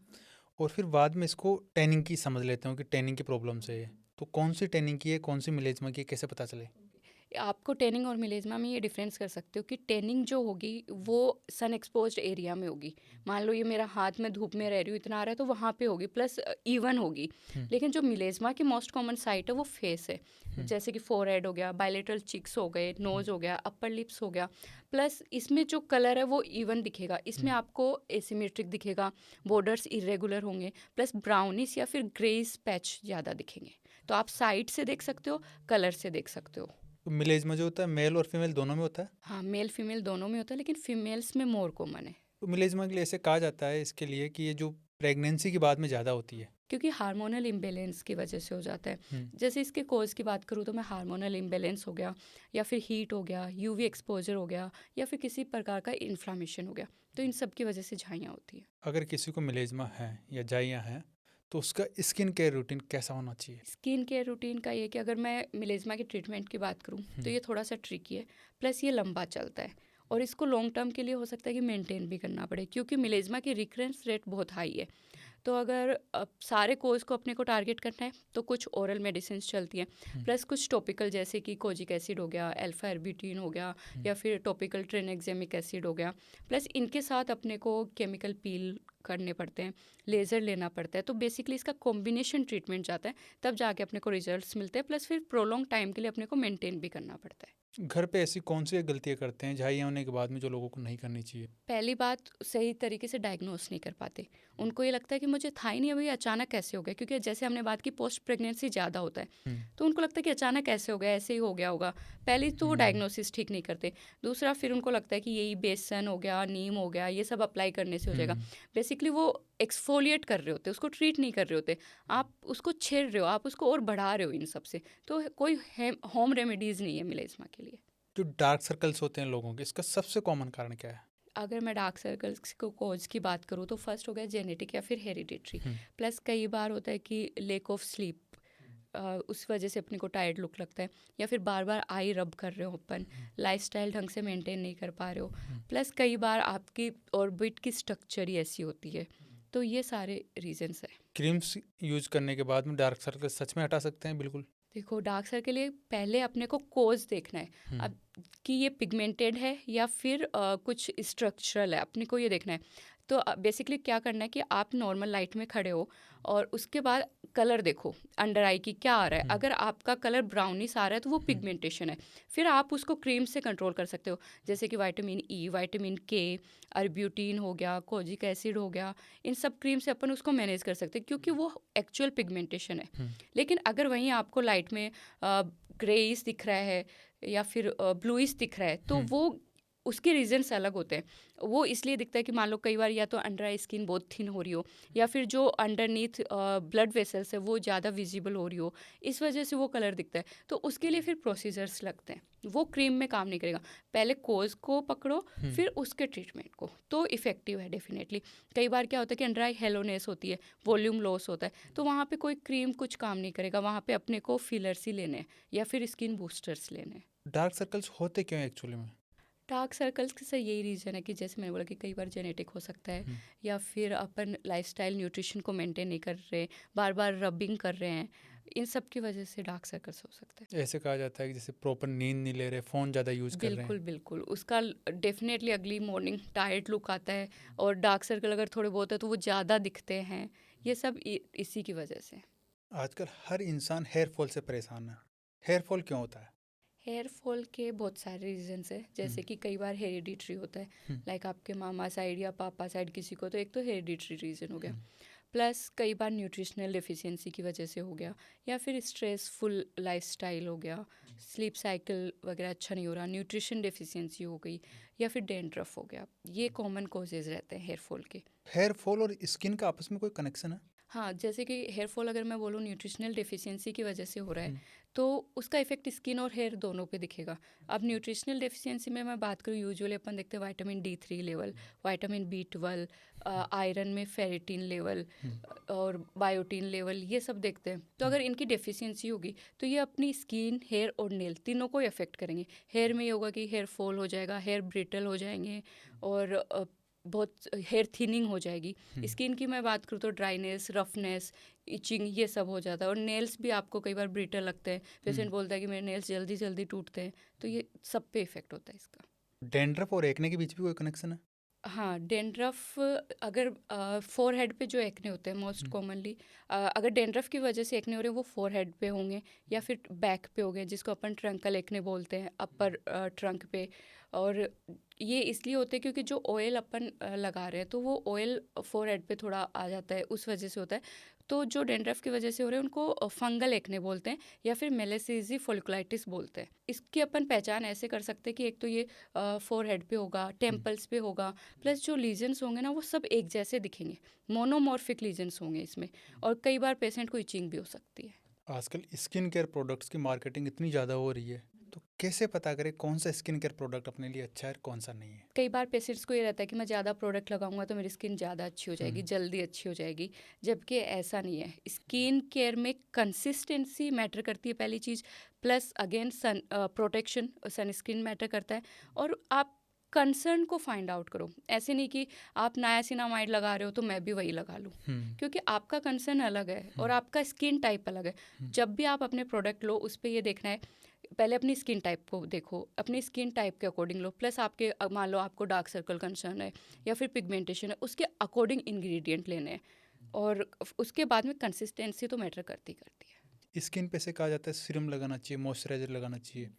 [SPEAKER 2] और फिर बाद में इसको टैनिंग की समझ लेते हो कि टैनिंग की प्रॉब्लम से है। तो कौन सी टैनिंग की है, कौन सी मिलेजमा की है, कैसे पता चले?
[SPEAKER 1] आपको टैनिंग और मिलेजमा में ये डिफरेंस कर सकते हो कि टैनिंग जो होगी वो सन एक्सपोज्ड एरिया में होगी। मान लो ये मेरा हाथ में धूप में रह रही हूँ, इतना आ रहा है, तो वहाँ पे होगी, प्लस इवन होगी। लेकिन जो मिलेजमा की मोस्ट कॉमन साइट है वो फेस है, जैसे कि फोरहेड हो गया, बायलेटरल चिक्स हो गए, नोज हो गया, अपर लिप्स हो गया। प्लस इसमें जो कलर है वो इवन दिखेगा, इसमें आपको एसिमेट्रिक दिखेगा, बॉर्डर्स इरेगुलर होंगे, प्लस ब्राउनिश या फिर ग्रेस पैच ज़्यादा दिखेंगे। तो आप साइड से देख सकते हो, कलर से देख सकते हो।
[SPEAKER 2] तो मिलेजमा जो होता है मेल और फीमेल दोनों में होता है?
[SPEAKER 1] हाँ, मेल फीमेल दोनों में होता है, लेकिन फीमेल्स में मोर कॉमन है,
[SPEAKER 2] तो मिलेजमा के लिए ऐसे कहा जाता है इसके लिए कि ये जो प्रेगनेंसी के बाद में ज़्यादा होती है।
[SPEAKER 1] क्योंकि हार्मोनल इम्बेलेंस की वजह से हो जाता है। जैसे इसके कोज की बात करूँ तो मैं हार्मोनल इम्बेलेंस हो गया, या फिर हीट हो गया, UV एक्सपोजर हो गया, या फिर किसी प्रकार का इन्फ्लामेशन हो गया, तो इन सब की वजह से झाइयाँ होती है।
[SPEAKER 2] अगर किसी को मिलेजमा है या जाइयाँ हैं तो उसका स्किन केयर रूटीन कैसा होना चाहिए?
[SPEAKER 1] स्किन केयर रूटीन का ये कि अगर मैं मिलेजमा के ट्रीटमेंट की बात करूँ तो ये थोड़ा सा ट्रिकी है, प्लस ये लंबा चलता है, और इसको लॉन्ग टर्म के लिए हो सकता है कि मेंटेन भी करना पड़े, क्योंकि मिलेजमा की रिकरेंस रेट बहुत हाई है। तो अगर सारे कोर्स को अपने को टारगेट करना है तो कुछ ओरल मेडिसिन चलती हैं, प्लस कुछ टॉपिकल जैसे कि कोजिक एसिड हो गया, अल्फा एर्बिट्रीन हो गया, या फिर टॉपिकल ट्रेनेक्सेमिक एसिड हो गया, प्लस इनके साथ अपने को केमिकल पील करने पड़ते हैं, लेज़र लेना पड़ता है। तो बेसिकली इसका कॉम्बिनेशन ट्रीटमेंट जाता है, तब जाके अपने को रिजल्ट्स मिलते हैं, प्लस फिर प्रोलॉन्ग टाइम के लिए अपने को मेंटेन भी करना पड़ता है।
[SPEAKER 2] घर पे ऐसी कौन सी गलतियाँ करते हैं झाई होने के बाद में जो लोगों को नहीं करनी चाहिए?
[SPEAKER 1] पहली बात, सही तरीके से डायग्नोस नहीं कर पाते। उनको ये लगता है कि मुझे था ही नहीं, अभी अचानक कैसे हो गया, क्योंकि जैसे हमने बात की पोस्ट प्रेगनेंसी ज़्यादा होता है,
[SPEAKER 2] हुँ,
[SPEAKER 1] तो उनको लगता है कि अचानक कैसे हो गया, ऐसे ही हो गया होगा। पहली तो वो
[SPEAKER 2] हुँ,
[SPEAKER 1] डायग्नोसिस ठीक नहीं करते। दूसरा, फिर उनको लगता है कि यही बेसन हो गया, नीम हो गया, ये सब अप्लाई करने से हो जाएगा।
[SPEAKER 2] हुँ।
[SPEAKER 1] बेसिकली वो एक्सफोलिएट कर रहे होते, उसको ट्रीट नहीं कर रहे होते, आप उसको छेड़ रहे हो, आप उसको और बढ़ा रहे हो इन सब से। तो कोई होम रेमेडीज़ नहीं है मिलेस्मा के लिए।
[SPEAKER 2] जो डार्क सर्कल्स होते हैं लोगों के, इसका सबसे कॉमन कारण क्या है?
[SPEAKER 1] अगर मैं डार्क सर्कल्स को कॉज की बात करूँ तो फर्स्ट हो गया जेनेटिक या फिर हेरिडिटरी।
[SPEAKER 2] हुँ,
[SPEAKER 1] प्लस कई बार होता है कि लेक ऑफ स्लीप, उस वजह से अपने को टायर्ड लुक लगता है, या फिर बार बार आई रब कर रहे हो अपन, लाइफस्टाइल ढंग से मेंटेन नहीं कर पा रहे हो। प्लस कई बार आपकी ऑर्बिट की स्ट्रक्चर ही ऐसी होती है। तो ये सारे रीजंस है।
[SPEAKER 2] क्रीम्स यूज़ करने के बाद में डार्क सर्कल सच में हटा सकते हैं बिल्कुल?
[SPEAKER 1] देखो, डार्क सर्कल के लिए पहले अपने को कोज देखना है।
[SPEAKER 2] हुँ,
[SPEAKER 1] अब कि ये पिगमेंटेड है या फिर कुछ स्ट्रक्चरल है, अपने को ये देखना है। तो बेसिकली क्या करना है कि आप नॉर्मल लाइट में खड़े हो और उसके बाद कलर देखो अंडर आई की क्या आ रहा है।
[SPEAKER 2] हुँ,
[SPEAKER 1] अगर आपका कलर ब्राउनिश आ रहा है तो वो
[SPEAKER 2] हुँ,
[SPEAKER 1] पिगमेंटेशन है। फिर आप उसको क्रीम से कंट्रोल कर सकते हो, जैसे कि विटामिन ई, विटामिन के, अर्ब्यूटिन हो गया, कोजिक एसिड हो गया। इन सब क्रीम से अपन उसको मैनेज कर सकते हैं, क्योंकि वो एक्चुअल पिगमेंटेशन है।
[SPEAKER 2] हुँ,
[SPEAKER 1] लेकिन अगर वहीं आपको लाइट में ग्रेइश दिख रहा है या फिर ब्लूइश दिख रहा है, तो
[SPEAKER 2] हुँ,
[SPEAKER 1] वो उसके रीजंस अलग होते हैं। वो इसलिए दिखता है कि मान लो कई बार या तो अंडर आई स्किन बहुत थिन हो रही हो, या फिर जो अंडरनीथ ब्लड वेसल्स है वो ज़्यादा विजिबल हो रही हो, इस वजह से वो कलर दिखता है। तो उसके लिए फिर प्रोसीजर्स लगते हैं, वो क्रीम में काम नहीं करेगा। पहले कोज को पकड़ो,
[SPEAKER 2] हुँ।
[SPEAKER 1] फिर उसके ट्रीटमेंट को, तो इफ़ेक्टिव है डेफिनेटली। कई बार क्या होता है कि अंडर आई हेलोनेस होती है, वॉल्यूम लॉस होता है, तो वहाँ पे कोई क्रीम कुछ काम नहीं करेगा, वहाँ पे अपने को फिलर्स ही लेने हैं या फिर स्किन बूस्टर्स लेने हैं।
[SPEAKER 2] डार्क सर्कल्स होते क्यों हैं एक्चुअली में?
[SPEAKER 1] डार्क सर्कल्स का सही यही रीज़न है कि जैसे मैंने बोला कि कई बार जेनेटिक हो सकता है,
[SPEAKER 2] हुँ,
[SPEAKER 1] या फिर अपन लाइफस्टाइल न्यूट्रिशन को मेंटेन नहीं कर रहे, बार बार रबिंग कर रहे हैं, इन सब की वजह से डार्क सर्कल्स हो सकता
[SPEAKER 2] ऐसे कहा जाता है कि जैसे प्रॉपर नींद नहीं ले रहे, फ़ोन ज़्यादा यूज़
[SPEAKER 1] है।
[SPEAKER 2] कर रहे
[SPEAKER 1] बिल्कुल
[SPEAKER 2] हैं।
[SPEAKER 1] बिल्कुल, उसका डेफिनेटली अगली मॉर्निंग टायर्ड लुक आता है, और डार्क सर्कल अगर थोड़े बहुत है तो वो ज़्यादा दिखते हैं। ये सब इसी की वजह से।
[SPEAKER 2] आजकल हर इंसान हेयर फॉल से परेशान है। हेयर फॉल क्यों होता है?
[SPEAKER 1] हेयर फॉल के बहुत सारे रीजंस है,
[SPEAKER 2] हुँ,
[SPEAKER 1] जैसे कि कई बार हेरिडिटरी होता है,
[SPEAKER 2] हुँ,
[SPEAKER 1] लाइक आपके मामा साइड या पापा साइड किसी को, तो एक तो हेरिडिटरी रीजन हो गया।
[SPEAKER 2] हुँ,
[SPEAKER 1] प्लस कई बार न्यूट्रिशनल डेफिशिएंसी की वजह से हो गया, या फिर स्ट्रेसफुल लाइफस्टाइल हो गया, स्लीप साइकिल वगैरह अच्छा नहीं हो रहा, न्यूट्रिशन डेफिशिएंसी हो गई, या फिर डेंड्रफ हो गया। ये कॉमन कॉजेज रहते हैं हेयर फॉल के।
[SPEAKER 2] हेयर फॉल और स्किन का आपस में कोई कनेक्शन है?
[SPEAKER 1] हाँ, जैसे कि हेयर फॉल अगर मैं बोलूँ न्यूट्रिशनल डेफिशिएंसी की वजह से हो रहा है,
[SPEAKER 2] हुँ,
[SPEAKER 1] तो उसका इफेक्ट स्किन और हेयर दोनों पे दिखेगा। अब न्यूट्रिशनल डेफिशिएंसी में मैं बात करूँ, यूजुअली अपन देखते हैं vitamin D3 level, vitamin B12, iron में फेरिटिन लेवल
[SPEAKER 2] हुँ,
[SPEAKER 1] और बायोटिन लेवल, ये सब देखते हैं। तो
[SPEAKER 2] हुँ।
[SPEAKER 1] अगर इनकी डेफिशिएंसी होगी तो ये अपनी स्किन, हेयर और नेल तीनों को इफेक्ट करेंगे। हेयर में ये होगा कि हेयर फॉल हो जाएगा, हेयर ब्रिटल हो जाएंगे, और बहुत हेयर थिनिंग हो जाएगी।
[SPEAKER 2] हुँ।
[SPEAKER 1] स्किन की मैं बात करूँ तो ड्राइनेस, रफनेस, इचिंग, ये सब हो जाता है। और नेल्स भी आपको कई बार ब्रिटल लगते हैं, पेशेंट बोलता है कि मेरे नेल्स जल्दी जल्दी टूटते हैं, तो ये सब पे इफेक्ट होता है इसका।
[SPEAKER 2] डैंड्रफ और एक्ने के बीच भी कोई कनेक्शन है?
[SPEAKER 1] हाँ, डेंड्रफ, अगर फोरहेड पे जो एक्ने होते हैं मोस्ट
[SPEAKER 2] हुँ,
[SPEAKER 1] कॉमनली, अगर डेंड्रफ की वजह से एक्ने हो रहे हैं वो फोरहेड पे होंगे, या फिर बैक पे हो गए, जिसको अपन ट्रंकल एक्ने बोलते हैं, अपर ट्रंक पे। और ये इसलिए होते हैं क्योंकि जो ऑयल अपन लगा रहे हैं तो वो ऑयल फोरहेड पे थोड़ा आ जाता है, उस वजह से होता है। तो जो डेंड्रफ की वजह से हो रहे हैं उनको फंगल एक्ने बोलते हैं, या फिर मेलेसेजी फोलिकुलाइटिस बोलते हैं। इसकी अपन पहचान ऐसे कर सकते हैं कि एक तो ये फोरहेड पे होगा,
[SPEAKER 2] हुँ।
[SPEAKER 1] टेम्पल्स पे होगा, प्लस जो लीजन्स होंगे ना वो सब एक जैसे दिखेंगे, मोनोमॉर्फिक लीजन्स होंगे इसमें, और कई बार पेशेंट को इचिंग भी हो सकती है।
[SPEAKER 2] आजकल स्किन केयर प्रोडक्ट्स की मार्केटिंग इतनी ज़्यादा हो रही है, तो कैसे पता करें कौन सा स्किन केयर प्रोडक्ट अपने लिए अच्छा है और कौन सा नहीं है?
[SPEAKER 1] कई बार पेशेंट्स को ये रहता है कि मैं ज़्यादा प्रोडक्ट लगाऊंगा तो मेरी स्किन ज़्यादा अच्छी हो जाएगी,
[SPEAKER 2] हुँ,
[SPEAKER 1] जल्दी अच्छी हो जाएगी, जबकि ऐसा नहीं है। स्किन केयर में कंसिस्टेंसी मैटर करती है पहली चीज़, plus again sun protection, sunscreen matter करता है। और आप कंसर्न को फाइंड आउट करो, ऐसे नहीं कि आप नायासिनामाइड लगा रहे हो तो मैं भी वही लगा लूँ,
[SPEAKER 2] हुँ,
[SPEAKER 1] क्योंकि आपका कंसर्न अलग है
[SPEAKER 2] हुँ,
[SPEAKER 1] और आपका स्किन टाइप अलग है।
[SPEAKER 2] हुँ,
[SPEAKER 1] जब भी आप अपने प्रोडक्ट लो उस पर ये देखना है, पहले अपनी स्किन टाइप को देखो, अपनी स्किन टाइप के अकॉर्डिंग लो, प्लस आपके मान लो आपको डार्क सर्कल कंसर्न है या फिर पिगमेंटेशन है, उसके अकॉर्डिंग इंग्रेडिएंट लेने हैं। और उसके बाद में कंसिस्टेंसी तो मैटर करती करती है।
[SPEAKER 2] स्किन पे से कहा जाता है सीरम लगाना चाहिए, मॉइस्चराइज़र लगाना चाहिए।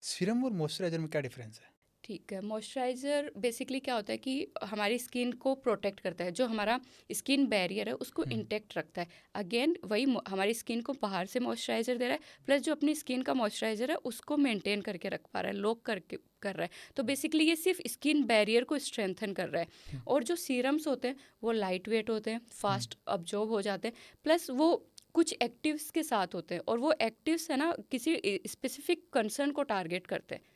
[SPEAKER 2] सीरम और मॉइस्चराइजर में क्या डिफरेंस है?
[SPEAKER 1] ठीक है, मॉइस्चराइज़र बेसिकली क्या होता है कि हमारी स्किन को प्रोटेक्ट करता है, जो हमारा स्किन बैरियर है उसको इंटैक्ट रखता है। अगेन वही हमारी स्किन को बाहर से मॉइस्चराइज़र दे रहा है, प्लस जो अपनी स्किन का मॉइस्चराइज़र है उसको मेंटेन करके रख पा रहा है, लॉक करके कर रहा है। तो बेसिकली ये सिर्फ स्किन बैरियर को स्ट्रेंथन कर रहा है। और जो सीरम्स होते हैं वो लाइट वेट होते हैं, फास्ट अब्जॉर्ब हो जाते हैं, प्लस वो कुछ एक्टिव्स के साथ होते हैं, और वो एक्टिव्स है ना किसी स्पेसिफिक कंसर्न को टारगेट करते हैं।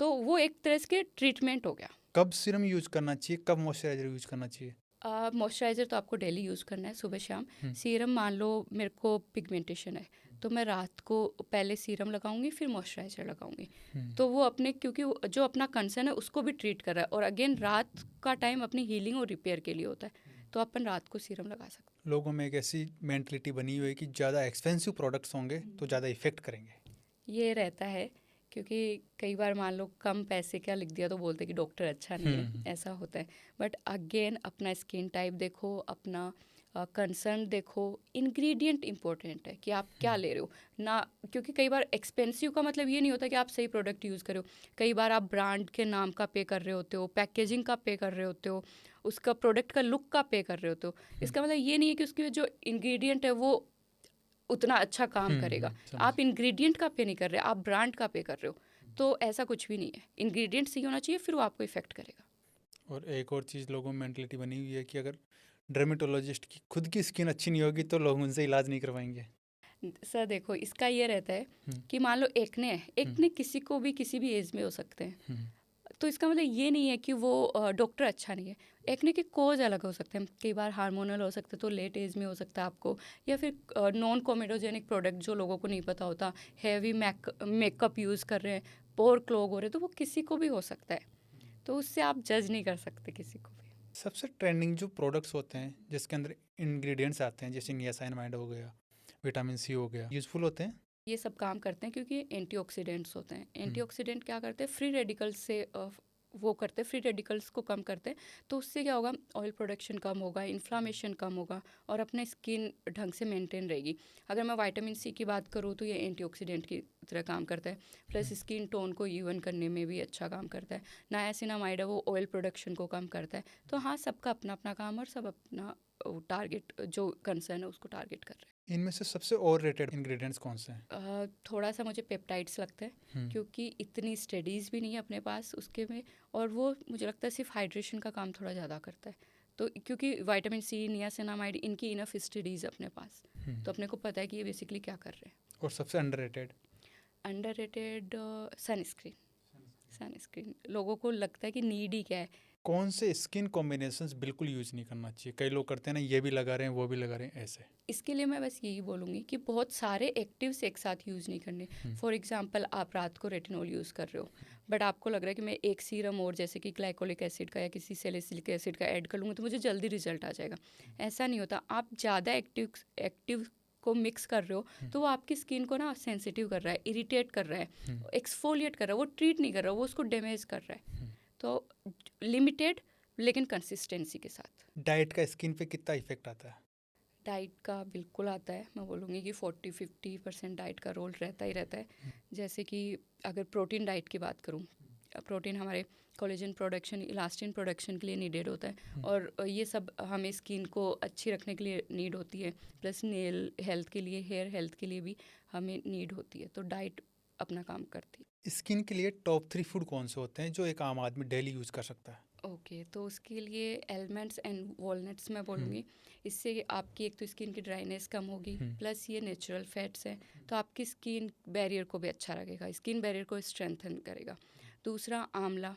[SPEAKER 1] तो वो एक तरह के ट्रीटमेंट हो गया।
[SPEAKER 2] कब सीरम यूज करना चाहिए, कब मॉइस्चराइजर यूज करना चाहिए?
[SPEAKER 1] मॉइस्चराइज़र तो आपको डेली यूज़ करना है, सुबह शाम। सीरम मान लो मेरे को पिगमेंटेशन है, तो मैं रात को पहले सीरम लगाऊंगी, फिर मॉइस्चराइज़र लगाऊंगी। तो वो अपने, क्योंकि जो अपना कंसर्न है उसको भी ट्रीट कर रहा है, और अगेन रात का टाइम अपनी हीलिंग और रिपेयर के लिए होता है, तो अपन रात को सीरम लगा सकते हैं।
[SPEAKER 2] लोगों में एक ऐसी मेंटलिटी बनी हुई है कि ज़्यादा एक्सपेंसिव प्रोडक्ट्स होंगे तो ज़्यादा इफेक्ट करेंगे।
[SPEAKER 1] ये रहता है, क्योंकि कई बार मान लो कम पैसे का लिख दिया तो बोलते कि डॉक्टर अच्छा नहीं है, ऐसा होता है। बट अगेन अपना स्किन टाइप देखो, अपना कंसर्न देखो, इंग्रेडिएंट इंपॉर्टेंट है कि आप क्या ले रहे हो ना। क्योंकि कई बार एक्सपेंसिव का मतलब ये नहीं होता कि आप सही प्रोडक्ट यूज़ करो। कई बार आप ब्रांड के नाम का पे कर रहे होते हो, पैकेजिंग का पे कर रहे होते हो, उसका प्रोडक्ट का लुक का पे कर रहे होते हो। इसका मतलब ये नहीं है कि उसके जो इंग्रेडिएंट है वो उतना अच्छा काम करेगा। आप इंग्रेडिएंट का पे नहीं कर रहे, आप ब्रांड का पे कर रहे हो। तो ऐसा कुछ भी नहीं है, इंग्रेडिएंट सही होना चाहिए, फिर वो आपको इफेक्ट करेगा।
[SPEAKER 2] और एक और चीज़ लोगों में मेंटलिटी बनी हुई है कि अगर डर्मेटोलॉजिस्ट की खुद की स्किन अच्छी नहीं होगी तो लोग उनसे इलाज नहीं करवाएंगे।
[SPEAKER 1] सर देखो, इसका ये रहता है कि मान लो एक्ने है, एक्ने किसी को भी किसी भी एज में हो सकते हैं। तो इसका मतलब ये नहीं है कि वो डॉक्टर अच्छा नहीं है। एक्ने के कोज अलग हो सकते हैं, कई बार हार्मोनल हो सकते हैं, तो लेट एज में हो सकता है आपको, या फिर नॉन कोमेडोजेनिक प्रोडक्ट जो लोगों को नहीं पता होता, हैवी मेकअप यूज़ कर रहे हैं, पोर क्लॉग हो रहे हैं, तो वो किसी को भी हो सकता है। तो उससे आप जज नहीं कर सकते किसी को भी।
[SPEAKER 2] सबसे ट्रेंडिंग जो प्रोडक्ट्स होते हैं जिसके अंदर इंग्रेडिएंट्स आते हैं, जैसे नियासिनामाइड हो गया, विटामिन सी हो गया, यूज़फुल होते हैं?
[SPEAKER 1] ये सब काम करते हैं क्योंकि एंटीऑक्सीडेंट्स होते हैं। एंटीऑक्सीडेंट क्या करते हैं, फ्री रेडिकल्स से वो करते हैं, फ्री रेडिकल्स को कम करते हैं। तो उससे क्या होगा, ऑयल प्रोडक्शन कम होगा, इन्फ्लामेशन कम होगा, और अपने स्किन ढंग से मेंटेन रहेगी। अगर मैं विटामिन सी की बात करूँ तो ये एंटीऑक्सीडेंट की तरह काम करता है, प्लस स्किन टोन को इवन करने में भी अच्छा काम करता है। नायासिनामाइड है वो ऑयल प्रोडक्शन को कम करता है। तो हाँ, सबका अपना अपना काम, और सब अपना टारगेट जो कंसर्न है उसको टारगेट कर रहे हैं।
[SPEAKER 2] इनमें से सबसे ओवर रेटेड इंग्रेडिएंट्स कौन से हैं?
[SPEAKER 1] थोड़ा सा मुझे पेप्टाइड्स लगता है, क्योंकि इतनी स्टडीज़ भी नहीं है अपने पास उसके में, और वो मुझे लगता है सिर्फ हाइड्रेशन का काम थोड़ा ज़्यादा करता है। तो क्योंकि विटामिन सी, नियासिनामाइड, इनकी इनफ स्टडीज़ अपने पास, तो अपने को पता है कि ये बेसिकली क्या कर रहे हैं।
[SPEAKER 2] और सबसे अंडररेटेड?
[SPEAKER 1] Underrated sunscreen. सनस्क्रीन लोगों को लगता है कि नीड ही क्या है।
[SPEAKER 2] कौन से स्किन कॉम्बिनेशंस बिल्कुल यूज़ नहीं करना चाहिए? कई लोग करते हैं ना, ये भी लगा रहे हैं वो भी लगा रहे हैं, ऐसे।
[SPEAKER 1] इसके लिए मैं बस यही बोलूँगी कि बहुत सारे एक्टिव्स एक साथ यूज़ नहीं करने। फॉर एग्जांपल, आप रात को रेटिनॉल यूज़ कर रहे हो, बट आपको लग रहा है कि मैं एक सीरम और जैसे कि ग्लाइकोलिक एसिड का या किसी सैलिसिलिक एसिड का ऐड कर लूँगी तो मुझे जल्दी रिजल्ट आ जाएगा। ऐसा नहीं होता। आप ज़्यादा एक्टिव को मिक्स कर रहे हो तो वो आपकी स्किन को ना सेंसिटिव कर रहा है, इरिटेट कर रहा है, एक्सफोलिएट कर रहा है, वो ट्रीट नहीं कर रहा, वो उसको डैमेज कर रहा है। तो लिमिटेड लेकिन कंसिस्टेंसी के साथ।
[SPEAKER 2] डाइट का स्किन पे कितना इफेक्ट आता है?
[SPEAKER 1] डाइट का बिल्कुल आता है। मैं बोलूँगी कि 40-50% डाइट का रोल रहता ही रहता है। जैसे कि अगर प्रोटीन डाइट की बात करूँ, प्रोटीन हमारे कोलेजन प्रोडक्शन, इलास्टिन प्रोडक्शन के लिए नीडेड होता है, और ये सब हमें स्किन को अच्छी रखने के लिए नीड होती है, प्लस नेल हेल्थ के लिए, हेयर हेल्थ के लिए भी हमें नीड होती है। तो डाइट अपना काम करती है।
[SPEAKER 2] स्किन के लिए टॉप 3 फूड कौन से होते हैं जो एक आम आदमी डेली यूज़ कर सकता है?
[SPEAKER 1] ओके, तो उसके लिए एलमंड्स एंड वॉलनट्स मैं बोलूँगी। इससे आपकी एक तो स्किन की ड्राइनेस कम होगी, प्लस ये नेचुरल फैट्स हैं, तो आपकी स्किन बैरियर को भी अच्छा रखेगा, स्किन बैरियर को स्ट्रेंथन करेगा। दूसरा, आंवला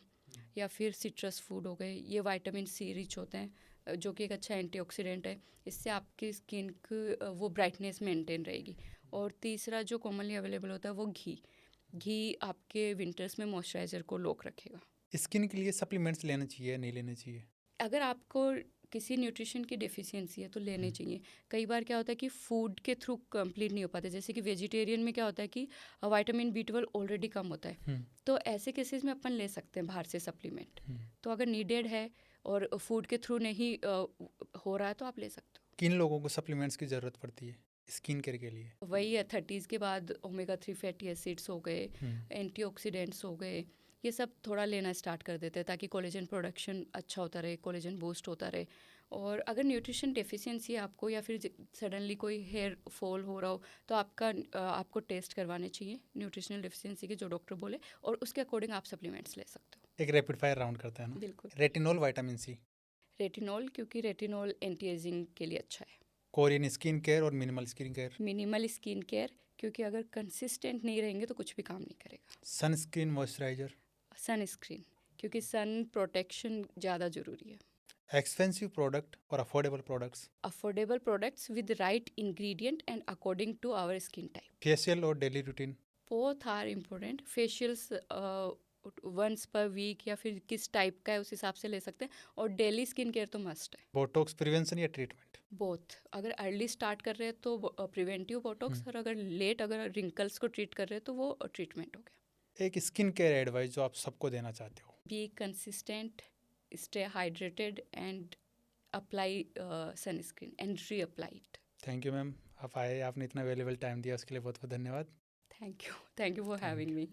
[SPEAKER 1] या फिर सिट्रस फूड हो गए, ये विटामिन सी रिच होते हैं, जो कि एक अच्छा एंटीऑक्सीडेंट है। इससे आपकी स्किन की वो ब्राइटनेस मेंटेन रहेगी। और तीसरा जो कॉमनली अवेलेबल होता है वो घी आपके विंटर्स में मॉइस्चराइज़र को लॉक रखेगा।
[SPEAKER 2] स्किन के लिए सप्लीमेंट्स लेना चाहिए या नहीं लेना चाहिए?
[SPEAKER 1] अगर आपको किसी न्यूट्रिशन की डेफिशिएंसी है तो लेने चाहिए। कई बार क्या होता है कि फूड के थ्रू कंप्लीट नहीं हो पाता, जैसे कि वेजिटेरियन में क्या होता है कि विटामिन B12 ऑलरेडी कम होता है, तो ऐसे केसेस में अपन ले सकते हैं बाहर से सप्लीमेंट। तो अगर नीडेड है और फूड के थ्रू नहीं हो रहा है तो आप ले सकते हो।
[SPEAKER 2] किन लोगों को सप्लीमेंट्स की ज़रूरत पड़ती है? स्किन केयर के लिए?
[SPEAKER 1] वही है 30s के बाद ओमेगा 3 फैटी एसिड्स हो गए, एंटीऑक्सीडेंट्स हो गए, ये सब थोड़ा लेना स्टार्ट कर देते हैं ताकि कोलेजन प्रोडक्शन अच्छा होता रहे, कोलेजन बूस्ट होता रहे। और अगर न्यूट्रिशन डेफिशिएंसी है आपको या फिर सडनली कोई हेयर फॉल हो रहा हो तो आपको टेस्ट करवाने चाहिए न्यूट्रिशनल डेफिशिएंसी के, जो डॉक्टर बोले, और उसके अकॉर्डिंग आप सप्लीमेंट्स ले सकते हो।
[SPEAKER 2] एक रैपिड फायर राउंड करते हैं ना।
[SPEAKER 1] बिल्कुल।
[SPEAKER 2] रेटिनॉल, विटामिन सी,
[SPEAKER 1] रेटिनॉल, क्योंकि रेटिनॉल एंटी एजिंग के लिए अच्छा है।
[SPEAKER 2] कोरियन स्किन केयर और minimal skin care.
[SPEAKER 1] Minimal skin care, क्योंकि अगर कंसिस्टेंट नहीं रहेंगे तो कुछ भी काम नहीं करेगा।
[SPEAKER 2] Sunscreen, moisturiser.
[SPEAKER 1] सनस्क्रीन, क्योंकि सन प्रोटेक्शन ज़्यादा ज़रूरी है।
[SPEAKER 2] एक्सपेंसिव प्रोडक्ट और affordable products.
[SPEAKER 1] Affordable products with right ingredient and according to our skin type.
[SPEAKER 2] Facial और daily routine.
[SPEAKER 1] Both are important. Facials once पर वीक या फिर किस टाइप का है उस हिसाब से ले सकते हैं, और डेली स्किन केयर तो मस्ट है।
[SPEAKER 2] बोटॉक्स प्रिवेंशन या ट्रीटमेंट?
[SPEAKER 1] बोथ। अगर अर्ली स्टार्ट कर रहे हैं तो प्रिवेंटिव बोटॉक्स, और अगर रिंकल्स को ट्रीट कर रहे हैं तो वो ट्रीटमेंट हो गया।
[SPEAKER 2] एक स्किन केयर एडवाइस जो आप सबको देना चाहते हो?
[SPEAKER 1] Be consistent, stay hydrated and apply sunscreen and reapply it.
[SPEAKER 2] Thank you ma'am, आप आए, आपने इतना वैल्यूबल टाइम दिया उसके लिए बहुत बहुत धन्यवाद।
[SPEAKER 1] Thank you for
[SPEAKER 2] thank
[SPEAKER 1] having
[SPEAKER 2] you.
[SPEAKER 1] Me.